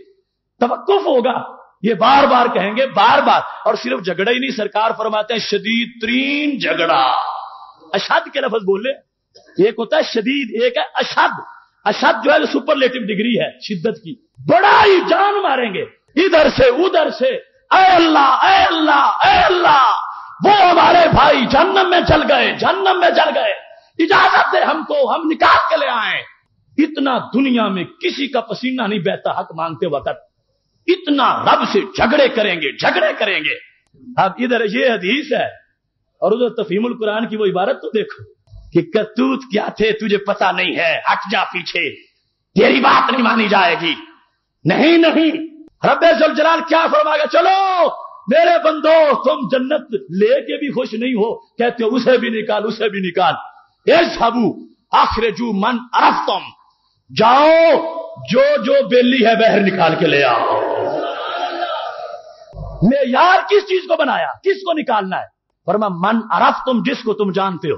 S1: توقف ہوگا. یہ بار بار کہیں گے, بار بار. اور صرف جھگڑا ہی نہیں, سرکار فرماتے ہیں شدید ترین جھگڑا. اشد کے لفظ بولے, ایک ہوتا ہے شدید, ایک ہے اشد. اشد جو ہے سپرلیٹو ڈگری ہے شدت کی. بڑا ہی جان ماریں گے ادھر سے ادھر سے. اے اللہ اے اللہ اے اللہ وہ ہمارے بھائی جہنم میں چل گئے, جہنم میں چل گئے, اجازت دے ہم کو, ہم نکال کے لے آئیں. اتنا دنیا میں کسی کا پسینہ نہیں بہتا حق مانگتے وقت. اتنا رب سے جھگڑے کریں گے, جھگڑے کریں گے. اب ادھر یہ حدیث ہے اور ادھر تفہیم القرآن کی وہ عبارت تو دیکھو کہ کرتوت کیا تھے تجھے پتا نہیں ہے, ہٹ جا پیچھے, تیری بات نہیں مانی جائے گی. نہیں نہیں, رب ذوالجلال کیا فرمائے گا, چلو میرے بندو تم جنت لے کے بھی خوش نہیں ہو, کہتے ہو اسے بھی نکال, اسے بھی نکال. اذهبوا اخرجوا من عرفتم, جاؤ جو جو بیلی ہے بہر نکال کے لے آؤ. میں یار کس چیز کو بنایا, کس کو نکالنا ہے؟ فرمایا من عرفتم, جس کو تم جانتے ہو,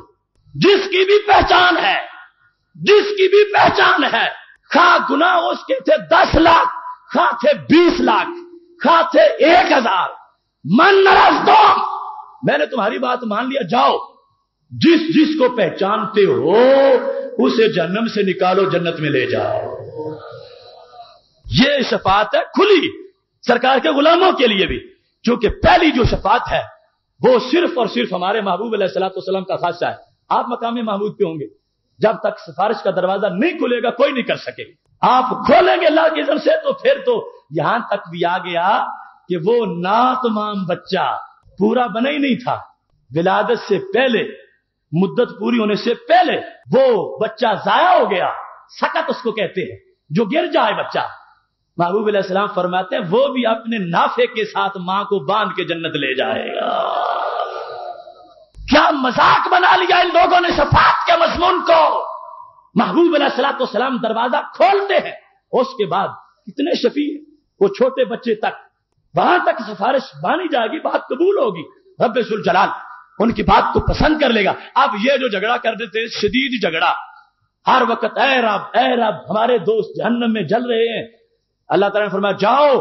S1: جس کی بھی پہچان ہے, جس کی بھی پہچان ہے. خواہ گناہ اس کے تھے 10 لاکھ, خواہ تھے 20 لاکھ, خواہ تھے 1000. من عرفتم, میں نے تمہاری بات مان لیا, جاؤ. جس جس کو پہچانتے ہو اسے جہنم سے نکالو, جنت میں لے جاؤ. یہ شفاعت ہے کھلی سرکار کے غلاموں کے لیے بھی. چونکہ پہلی جو شفاعت ہے وہ صرف اور صرف ہمارے محبوب علیہ الصلوۃ والسلام کا خاصہ ہے. آپ مقام محمود پہ ہوں گے, جب تک سفارش کا دروازہ نہیں کھلے گا کوئی نہیں کر سکے. آپ کھولیں گے اللہ کی اذن سے تو پھر تو یہاں تک بھی آ گیا کہ وہ ناتمام بچہ پورا بنا ہی نہیں تھا. ولادت سے پہلے مدت پوری ہونے سے پہلے وہ بچہ ضائع ہو گیا، سقط اس کو کہتے ہیں، جو گر جائے بچہ، محبوب علیہ السلام فرماتے ہیں وہ بھی اپنے نافے کے ساتھ ماں کو باندھ کے جنت لے جائے گا۔ کیا مذاق بنا لیا ان لوگوں نے شفاعت کے مضمون کو۔ محبوب علیہ الصلوۃ والسلام دروازہ کھولتے ہیں، اس کے بعد کتنے شفیع ہیں، وہ چھوٹے بچے تک، وہاں تک سفارش مانی جائے گی، بات قبول ہوگی، رب ذوالجلال ان کی بات کو پسند کر لے گا۔ اب یہ جو جھگڑا کر دیتے، شدید جھگڑا، ہر وقت اے رب ہمارے دوست جہنم میں جل رہے ہیں، اللہ تعالیٰ نے فرمایا جاؤ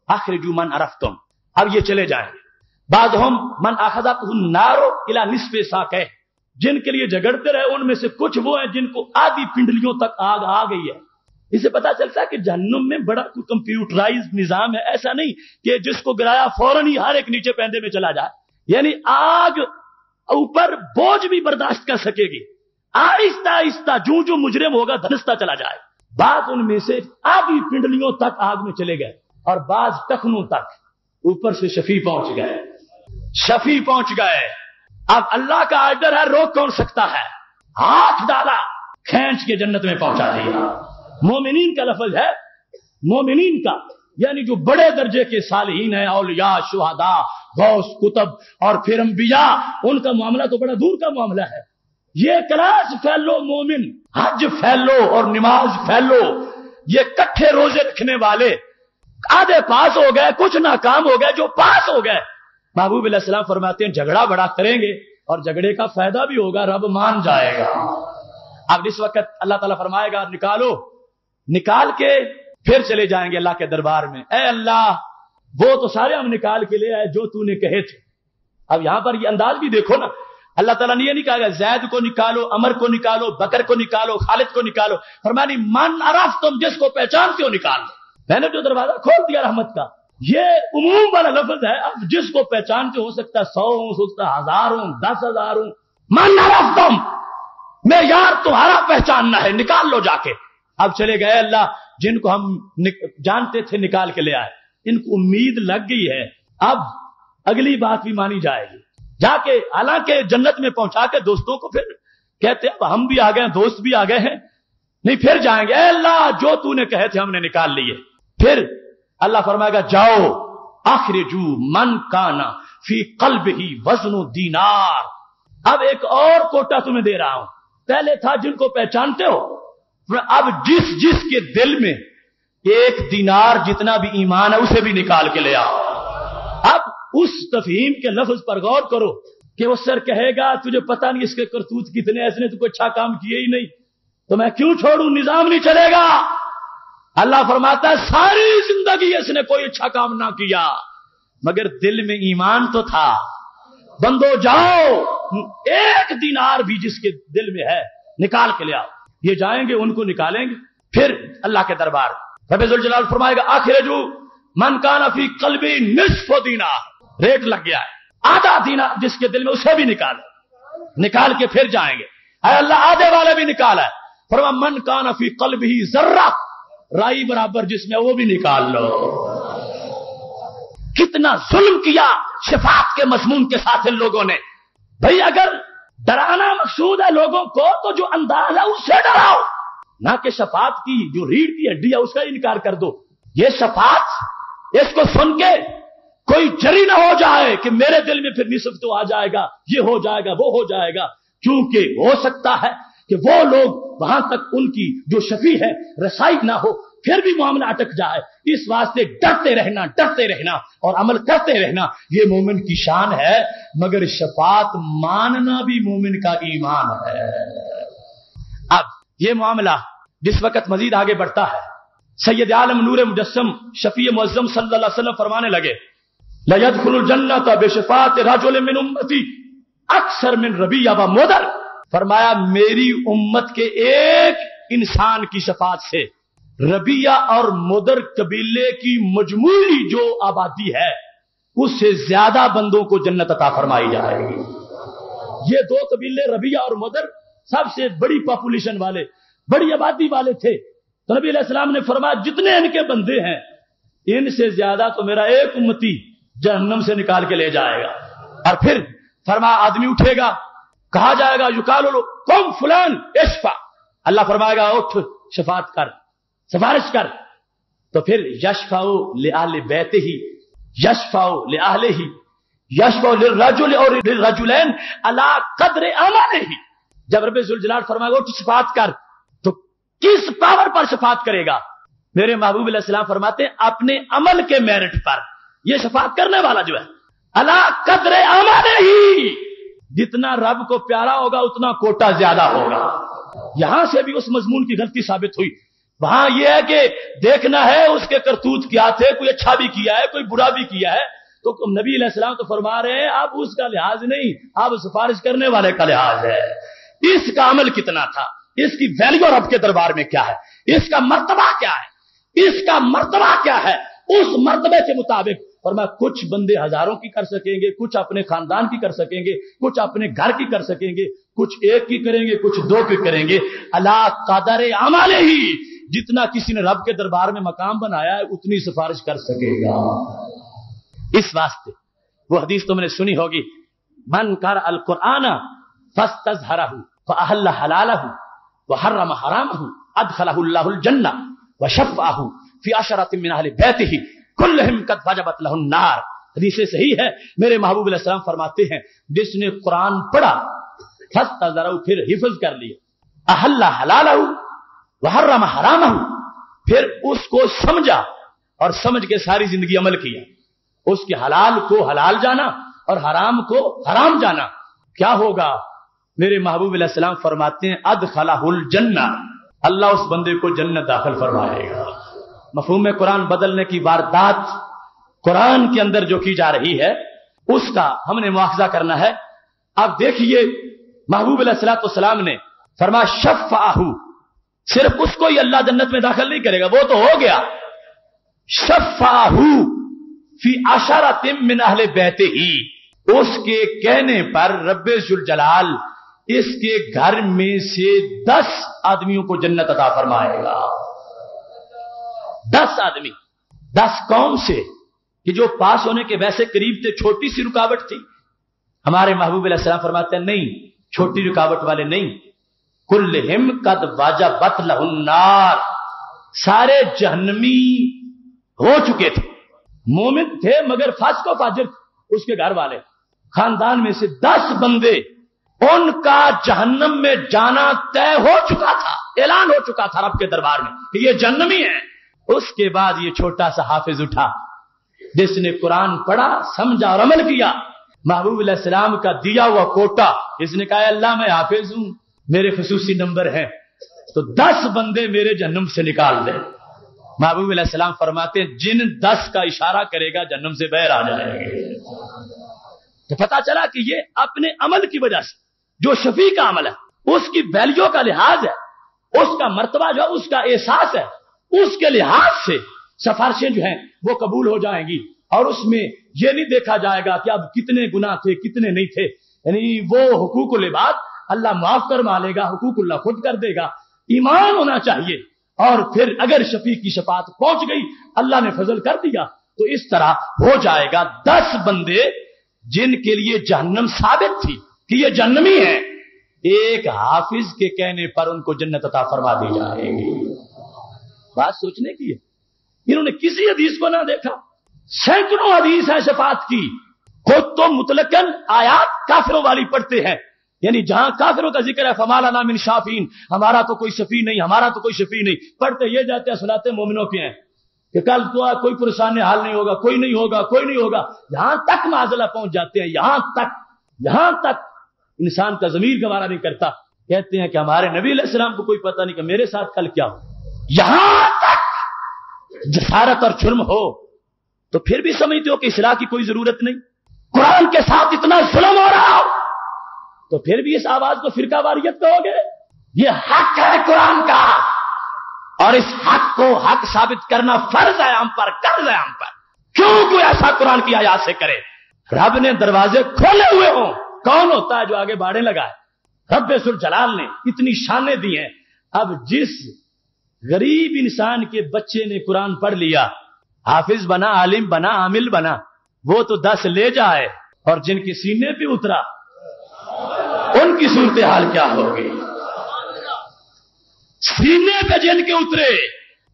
S1: اخرجوا من عرفتم، اب یہ چلے جائیں۔ بعضهم من اخذته النار الى نصف ساقه، جن کے لیے جھگڑتے رہے ان میں سے کچھ وہ ہیں جن کو آدھی پنڈلیوں تک آگ آ گئی ہے۔ اسے پتا چلتا ہے کہ جہنم میں بڑا کمپیوٹرائز نظام ہے، ایسا نہیں کہ جس کو گرایا فوراً ہی ہر ایک نیچے پیندے میں چلا جائے، یعنی آگ اوپر بوجھ بھی برداشت کر سکے گی، آہستہ آہستہ جو مجرم ہوگا دھنستا چلا جائے۔ بعض ان میں سے آدھی پنڈلیوں تک آگ میں چلے گئے اور بعض ٹخنوں تک، اوپر سے شفیع پہنچ گئے، شفیع پہنچ گئے۔ اب اللہ کا آرڈر ہے، روک کون سکتا ہے، ہاتھ ڈالا کھینچ کے جنت میں پہنچا دیا۔ مومنین کا لفظ ہے، مومنین کا یعنی جو بڑے درجے کے صالحین ہیں، اولیاء، شہداء، غوث، کتب اور پھر انبیاء، ان کا معاملہ تو بڑا دور کا معاملہ ہے۔ یہ کلاس فیلو مومن، حج فیلو اور نماز فیلو، یہ کٹھے روزے رکھنے والے آدھے پاس ہو گئے، کچھ ناکام ہو گئے، جو پاس ہو گئے۔ محبوب علیہ السلام فرماتے ہیں جھگڑا بڑا کریں گے اور جھگڑے کا فائدہ بھی ہوگا، رب مان جائے گا۔ اب اس وقت اللہ تعالیٰ فرمائے گا نکالو، نکال کے پھر چلے جائیں گے اللہ کے دربار میں، اے اللہ وہ تو سارے ہم نکال کے لے آئے جو تو نے کہے تھے۔ اب یہاں پر یہ انداز بھی دیکھو نا، اللہ تعالیٰ نے یہ نہیں کہا زید کو نکالو، عمر کو نکالو، بکر کو نکالو، خالد کو نکالو، فرمانی من عرف، تم جس کو پہچانتے ہو نکال دو۔ میں نے جو دروازہ کھول دیا رحمت کا، یہ عموم والا لفظ ہے، اب جس کو پہچانتے ہو سکتا ہے 100 ہو سکتا ہے 1000 ہو 10,000 ہو، من عرف تم، میں یار تمہارا پہچاننا ہے، نکال لو جا کے۔ اب چلے گئے اللہ، جن کو ہم جانتے تھے نکال کے لے آئے، ان کو امید لگ گئی ہے، اب اگلی بات بھی مانی جائے گی۔ جا کے حالانکہ جنت میں پہنچا کے دوستوں کو پھر کہتے اب ہم بھی آ گئے ہیں، دوست بھی آ گئے ہیں، نہیں پھر جائیں گے، اے اللہ جو تو نے کہے تھے ہم نے نکال لیے۔ پھر اللہ فرمائے گا جاؤ اخرجو من کانا فی قلبہ وزن دینار، اب ایک اور کوٹا تمہیں دے رہا ہوں، پہلے تھا جن کو پہچانتے ہو، اب جس کے دل میں 1 دینار جتنا بھی ایمان ہے اسے بھی نکال کے لے آؤ۔ اب اس تفہیم کے لفظ پر غور کرو کہ وہ سر کہے گا تجھے پتہ نہیں اس کے کرتوت کتنے، اس نے تو کوئی اچھا کام کیے ہی نہیں، تو میں کیوں چھوڑوں، نظام نہیں چلے گا۔ اللہ فرماتا ہے ساری زندگی اس نے کوئی اچھا کام نہ کیا مگر دل میں ایمان تو تھا، بندو جاؤ 1 دینار بھی جس کے دل میں ہے نکال کے لے آؤ۔ یہ جائیں گے، ان کو نکالیں گے، پھر اللہ کے دربار رب ذوالجلال فرمائے گا اخرجو من کان فی قلبی نصف دینار، ریٹ لگ گیا ہے، آدھا دینار جس کے دل میں اسے بھی نکال کے پھر جائیں گے، اے اللہ آدھے والے بھی نکالا ہے، فرما من کان فی قلبہ ذرہ، رائی برابر جس میں وہ بھی نکال لو۔ کتنا ظلم کیا شفاعت کے مضمون کے ساتھ ان لوگوں نے۔ بھئی اگر ڈرانا مقصود ہے لوگوں کو تو جو انداز ہے اس سے ڈراؤ، نہ کہ شفاعت کی جو ریڑھ کی ہڈی ہے اس کا انکار کر دو۔ یہ شفاعت، اس کو سن کے کوئی جری نہ ہو جائے کہ میرے دل میں پھر نصف تو آ جائے گا، یہ ہو جائے گا، وہ ہو جائے گا، کیونکہ ہو سکتا ہے کہ وہ لوگ وہاں تک ان کی جو شفیع ہے رسائی نہ ہو، پھر بھی معاملہ اٹک جائے۔ اس واسطے ڈرتے رہنا اور عمل کرتے رہنا یہ مومن کی شان ہے، مگر شفاعت ماننا بھی مومن کا ایمان ہے۔ اب یہ معاملہ جس وقت مزید آگے بڑھتا ہے، سید عالم نور مجسم شفیع معظم صلی اللہ علیہ وسلم فرمانے لگے لَيَدْخُلُ الْجَنَّةَ بِشَفَاعَةِ رَجُلٍ مِّنْ أُمَّتِي أَكْثَرَ مِنْ رَبِيعَةٍ وَمُدَرٍ، فرمایا میری امت کے ایک انسان کی شفاعت سے ربیہ اور مدر قبیلے کی مجموعی جو آبادی ہے اس سے زیادہ بندوں کو جنت عطا فرمائی جائے گی۔ یہ 2 قبیلے ربیہ اور مدر سب سے بڑی پاپولیشن والے، بڑی آبادی والے تھے، تو نبی علیہ السلام نے فرمایا جتنے ان کے بندے ہیں ان سے زیادہ تو میرا ایک امتی جہنم سے نکال کے لے جائے گا۔ اور پھر فرمایا آدمی اٹھے گا، کہا جائے گا یقال لو قم فلان اشفع، اللہ فرمائے گا اٹھ شفاعت کر، سفارش کر، تو پھر یشفع لأہل بیتہ، یشفع لأہلہ، یشفع للرجل اور للرجلین علی قدر اعمالہ۔ جب رب ذوالجلال فرمائے گا اٹھ شفاعت کر، تو کس پاور پر شفاعت کرے گا؟ میرے محبوب علیہ السلام فرماتے ہیں اپنے عمل کے میرٹ پر یہ شفاعت کرنے والا جو ہے علی قدر اعمالہ، جتنا رب کو پیارا ہوگا اتنا کوٹا زیادہ ہوگا۔ یہاں سے بھی اس مضمون کی غلطی ثابت ہوئی، وہاں یہ ہے کہ دیکھنا ہے اس کے کرتوت کیا تھے، کوئی اچھا بھی کیا ہے کوئی برا بھی کیا ہے، تو نبی علیہ السلام تو فرما رہے ہیں اب اس کا لحاظ نہیں، اب سفارش کرنے والے کا لحاظ ہے، اس کا عمل کتنا تھا، اس کی ویلیو رب کے دربار میں کیا ہے، اس کا مرتبہ کیا ہے، اس کا مرتبہ کیا ہے، اس مرتبے کے مطابق فرمایا کچھ بندے ہزاروں کی کر سکیں گے، کچھ اپنے خاندان کی کر سکیں گے، کچھ اپنے گھر کی کر سکیں گے، کچھ ایک کی کریں گے، کچھ دو کی کریں گے، علی قدر اعمالہ، جتنا کسی نے رب کے دربار میں مقام بنایا ہے اتنی سفارش کر سکے گا۔ اس واسطے وہ حدیث تم نے سنی ہوگی، من قرأ القرآن فاستظہرہ فاحل حلالہ وحرم حرامہ ادخلہ اللہ الجنہ وشفعہ فی عشرۃ من اہل بیتہ کلہم قد وجبت لہ النار۔ حدیث صحیح ہے، میرے محبوب علیہ السلام فرماتے ہیں جس نے قرآن پڑھا فاستظہرہ پھر حفظ کر لیا، احل حلالہ وحرم حرامہ پھر اس کو سمجھا اور سمجھ کے ساری زندگی عمل کیا، اس کے حلال کو حلال جانا اور حرام کو حرام جانا، کیا ہوگا؟ میرے محبوب علیہ السلام فرماتے ہیں ادخلہ الجنہ، اللہ اس بندے کو جنت داخل فرمائے گا۔ مفہوم قرآن بدلنے کی واردات قرآن کے اندر جو کی جا رہی ہے اس کا ہم نے مواخذہ کرنا ہے۔ اب دیکھیے محبوب علیہ الصلوۃ والسلام نے فرمایا شفعہ، صرف اس کو ہی اللہ جنت میں داخل نہیں کرے گا، وہ تو ہو گیا، شفعہ فی عشرۃ من اہل بیتہ، اس کے کہنے پر رب ذوالجلال اس کے گھر میں سے 10 آدمیوں کو جنت عطا فرمائے گا۔ 10 آدمی، 10 قوم سے کہ جو پاس ہونے کے ویسے قریب تھے، چھوٹی سی رکاوٹ تھی، ہمارے محبوب علیہ السلام فرماتے ہیں نہیں، چھوٹی رکاوٹ والے نہیں، کلہم قد وجبت لہ النار، سارے جہنمی ہو چکے تھے، مومن تھے مگر فاسق و فاجر تھے اس کے گھر والے، خاندان میں سے 10 بندے ان کا جہنم میں جانا طے ہو چکا تھا، اعلان ہو چکا تھا رب کے دربار میں کہ یہ جہنمی ہے۔ اس کے بعد یہ چھوٹا سا حافظ اٹھا جس نے قرآن پڑھا، سمجھا اور عمل کیا، محبوب علیہ السلام کا دیا ہوا کوٹا، اس نے کہا اللہ میں حافظ ہوں، میرے خصوصی نمبر ہیں، تو 10 بندے میرے جہنم سے نکال دیں۔ محبوب علیہ السلام فرماتے ہیں جن 10 کا اشارہ کرے گا جہنم سے باہر آ جائیں گے۔ تو پتا چلا کہ یہ اپنے عمل کی وجہ سے جو شفیع کا عمل ہے، اس کی ویلیو کا لحاظ ہے، اس کا مرتبہ جو ہے، اس کا احساس ہے، اس کے لحاظ سے سفارشیں جو ہیں وہ قبول ہو جائیں گی، اور اس میں یہ نہیں دیکھا جائے گا کہ اب کتنے گناہ تھے کتنے نہیں تھے، یعنی وہ حقوق العباد اللہ معاف فرما لے گا، حقوق اللہ خود کر دے گا، ایمان ہونا چاہیے، اور پھر اگر شفیع کی شفاعت پہنچ گئی اللہ نے فضل کر دیا تو اس طرح ہو جائے گا۔ 10 بندے جن کے لیے جہنم ثابت تھی کہ یہ جہنمی ہے، ایک حافظ کے کہنے پر ان کو جنت عطا فرما دی جائے گی۔ بات سوچنے کی ہے، انہوں نے کسی حدیث کو نہ دیکھا، سینکڑوں حدیث ہے شفاعت کی، خود تو مطلقاً آیات کافروں والی پڑھتے ہیں، یعنی جہاں کافروں کا ذکر ہے فما لنا من شافعین، ہمارا تو کوئی شفیع نہیں، ہمارا تو کوئی شفیع نہیں، پڑھتے یہ جاتے ہیں سناتے مومنوں کے ہیں کہ کل تو کوئی پریشان حال نہیں ہوگا، کوئی نہیں ہوگا، کوئی نہیں ہوگا، یہاں تک معاذلہ پہنچ جاتے ہیں، یہاں تک انسان کا ضمیر گوارا نہیں کرتا، کہتے ہیں کہ ہمارے نبی علیہ السلام کو کوئی پتہ نہیں کہ میرے ساتھ کل کیا ہو۔ یہاں تک جسارت اور جرم ہو تو پھر بھی سمجھتے ہو کہ اصلاح کی کوئی ضرورت نہیں، قرآن کے ساتھ اتنا ظلم ہو رہا ہو تو پھر بھی اس آواز کو فرقہ واریت کہو گے؟ یہ حق ہے قرآن کا، اور اس حق کو حق ثابت کرنا فرض ہے ہم پر، قرض ہے ہم پر۔ کیوں کوئی ایسا قرآن کی آیات سے کرے؟ رب نے دروازے کھولے ہوئے ہوں، کون ہوتا ہے جو آگے باڑے لگائے؟ رب ذوالجلال نے اتنی شانیں دی ہیں۔ اب جس غریب انسان کے بچے نے قرآن پڑھ لیا، حافظ بنا، عالم بنا، عامل بنا، وہ تو 10 لے جائے، اور جن کے سینے پہ اترا ان کی صورتحال کیا ہوگی؟ سینے پہ جن کے اترے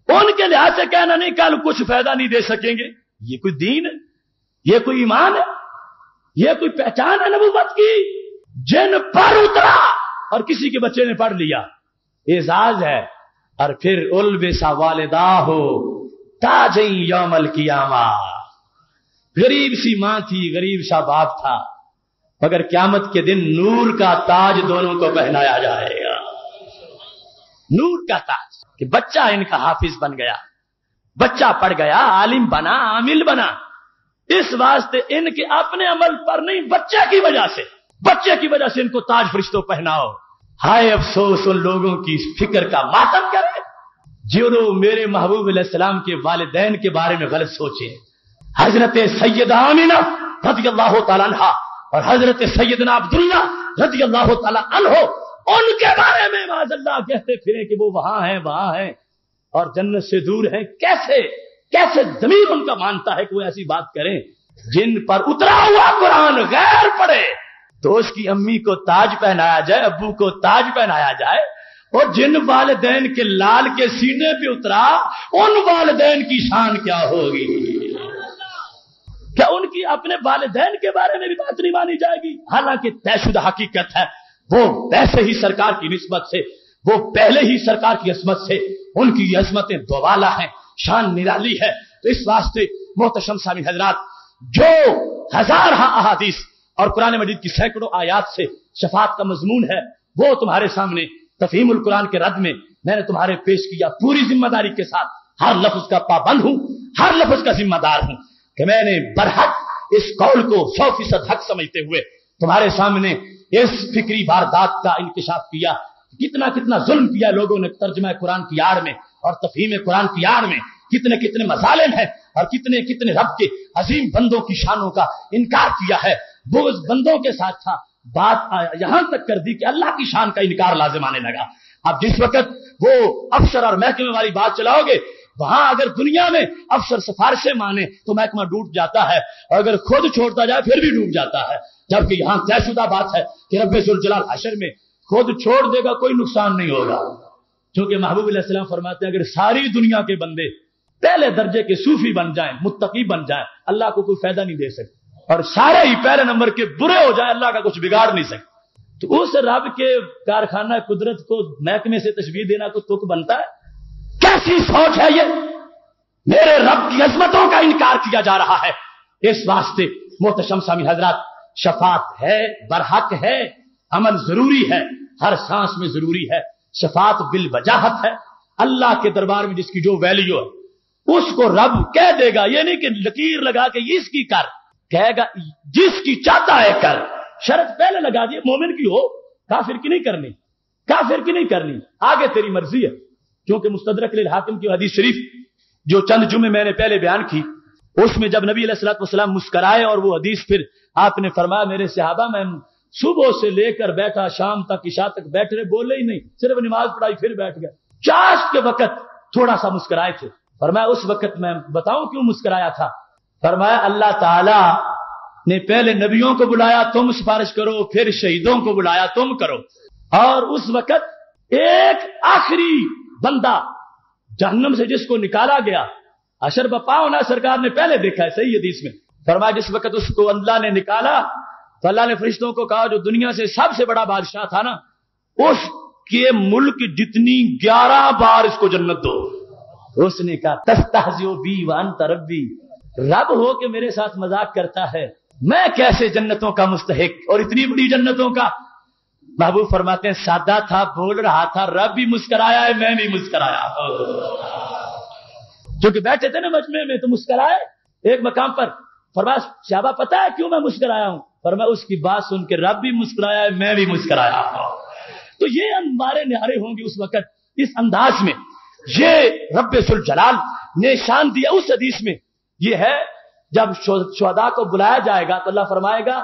S1: ان کے لحاظ سے کہنا نہیں کل کچھ فائدہ نہیں دے سکیں گے، یہ کوئی دین ہے؟ یہ کوئی ایمان ہے؟ یہ کوئی پہچان ہے نبوت کی؟ جن پر اترا اور کسی کے بچے نے پڑھ لیا، اعزاز ہے۔ اور پھر البسا والداہ تاج یوم القیامہ، غریب سی ماں تھی، غریب سا باپ تھا، مگر قیامت کے دن نور کا تاج دونوں کو پہنایا جائے گا۔ نور کا تاج کہ بچہ ان کا حافظ بن گیا، بچہ پڑھ گیا، عالم بنا، عامل بنا، اس واسطے ان کے اپنے عمل پر نہیں، بچے کی وجہ سے ان کو تاج فرشتوں پہناؤ۔ ہائے افسوس ان لوگوں کی فکر کا ماتم کرے جنہوں میرے محبوب علیہ السلام کے والدین کے بارے میں غلط سوچے۔ حضرت سیدہ آمینہ رضی اللہ تعالیٰ عنہ اور حضرت سیدنا عبداللہ رضی اللہ تعالیٰ عنہ، ان کے بارے میں معاذ اللہ کہتے پھرے کہ وہ وہاں ہیں اور جنت سے دور ہیں۔ کیسے ضمیر ان کا مانتا ہے کہ وہ ایسی بات کریں؟ جن پر اترا ہوا قرآن غیر پڑھے تو اس کی امی کو تاج پہنایا جائے، ابو کو تاج پہنایا جائے، اور جن والدین کے لال کے سینے پہ اترا ان والدین کی شان کیا ہوگی؟ کیا ان کی اپنے والدین کے بارے میں بھی بات نہیں مانی جائے گی؟ حالانکہ طے شدہ حقیقت ہے وہ ویسے ہی سرکار کی نسبت سے، وہ پہلے ہی سرکار کی عظمت سے ان کی عظمتیں دوبالا ہیں، شان نرالی ہے۔ تو اس واسطے محتشم سامعین حضرات، جو ہزارہ احادیث اور قرآن مجید کی سینکڑوں آیات سے شفاعت کا مضمون ہے وہ تمہارے سامنے تفہیم القرآن کے رد میں نے تمہارے پیش کیا۔ پوری ذمہ داری کے ساتھ ہر لفظ کا پابند ہوں، ہر لفظ کا ذمہ دار ہوں کہ میں نے برحق اس قول کو 100% حق سمجھتے ہوئے تمہارے سامنے اس فکری واردات کا انکشاف کیا۔ کتنا ظلم کیا لوگوں نے ترجمہ قرآن کی آڑ میں اور تفہیم قرآن کی آڑ میں، کتنے مظالم ہیں اور کتنے رب کے عظیم بندوں کی شانوں کا انکار کیا ہے۔ وہ اس بندوں کے ساتھ تھا، بات یہاں تک کر دی کہ اللہ کی شان کا انکار لازم آنے لگا۔ اب جس وقت وہ افسر اور محکمے والی بات چلاؤ گے، وہاں اگر دنیا میں افسر سفارشیں مانے تو محکمہ ڈوب جاتا ہے، اور اگر خود چھوڑتا جائے پھر بھی ڈوب جاتا ہے، جبکہ یہاں طے شدہ بات ہے کہ رب ذوالجلال حشر میں خود چھوڑ دے گا، کوئی نقصان نہیں ہوگا۔ چونکہ محبوب علیہ السلام فرماتے ہیں اگر ساری دنیا کے بندے پہلے درجے کے صوفی بن جائیں، متقی بن جائیں، اللہ کو کوئی فائدہ نہیں دے سکتے، اور سارے ہی پہلے نمبر کے برے ہو جائیں، اللہ کا کچھ بگاڑ نہیں سکتے۔ تو اس رب کے کارخانہ قدرت کو محکمے سے تشبیہ دینا کو تک بنتا ہے؟ کیسی سوچ ہے یہ؟ میرے رب کی عظمتوں کا انکار کیا جا رہا ہے۔ اس واسطے محتشم سامعین حضرات، شفاعت ہے، برحق ہے، عمل ضروری ہے، ہر سانس میں ضروری ہے۔ شفاعت بالوجاہت ہے، اللہ کے دربار میں جس کی جو ویلیو ہے اس کو رب کہہ دے گا، یہ نہیں کہ لکیر لگا کے اس کی کر، کہے گا جس کی چاہتا ہے کر۔ شرط پہلے لگا دی، مومن کی ہو، کافر کی نہیں کرنی، کافر کی نہیں کرنی، آگے تیری مرضی ہے۔ کیونکہ مستدرک للحاکم کی حدیث شریف جو چند جمعے میں نے پہلے بیان کی، اس میں جب نبی علیہ الصلوۃ والسلام مسکرائے اور وہ حدیث پھر آپ نے فرمایا میرے صحابہ میں صبح سے لے کر بیٹھا شام تک عشاء تک بیٹھ رہے، بولے ہی نہیں، صرف نماز پڑھائی پھر بیٹھ گئے۔ چاشت کے وقت تھوڑا سا مسکرائے تھے، فرمایا اس وقت میں بتاؤں کیوں مسکرایا تھا؟ فرمایا اللہ تعالی نے پہلے نبیوں کو بلایا تم سفارش کرو، پھر شہیدوں کو بلایا تم کرو، اور اس وقت ایک آخری بندہ جہنم سے جس کو نکالا گیا، حشر بپا ہونا سرکار نے پہلے دیکھا ہے صحیح حدیث میں، فرمایا جس وقت اس کو اللہ نے نکالا تو اللہ نے فرشتوں کو کہا جو دنیا سے سب سے بڑا بادشاہ تھا نا، اس کے ملک جتنی 11 بار اس کو جنت دو۔ اس نے کہا تستہزئ بی وانت ربی، رب ہو کہ میرے ساتھ مذاق کرتا ہے، میں کیسے جنتوں کا مستحق اور اتنی بڑی جنتوں کا؟ محبوب فرماتے ہیں سادہ تھا، بول رہا تھا، رب بھی مسکرایا ہے، میں بھی مسکرایا، جو کہ بیٹھے تھے نا مجمع میں تو مسکرائے۔ ایک مقام پر فرمایا صحابہ پتہ ہے کیوں میں مسکرایا ہوں؟ فرمایا اس کی بات سن کے رب بھی مسکرایا ہے، میں بھی مسکرایا۔ تو یہ ہمارے نعرے ہوں گے اس وقت اس انداز میں۔ یہ رب ذوالجلال نے شان دیا اس حدیث میں، یہ ہے جب شہداء کو بلایا جائے گا تو اللہ فرمائے گا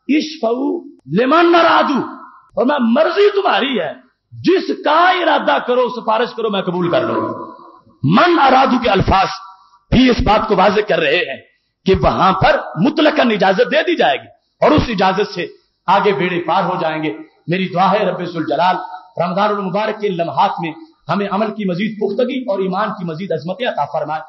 S1: اشفعوا لمن ارادوا، اور میں مرضی تمہاری ہے، جس کا ارادہ کرو سفارش کرو میں قبول کر لوں۔ من ارادو کے الفاظ بھی اس بات کو واضح کر رہے ہیں کہ وہاں پر مطلقاً اجازت دے دی جائے گی، اور اس اجازت سے آگے بیڑے پار ہو جائیں گے۔ میری دعا ہے رب ذوالجلال رمضان المبارک کے لمحات میں ہمیں عمل کی مزید پختگی اور ایمان کی مزید عظمت عطا فرمائے.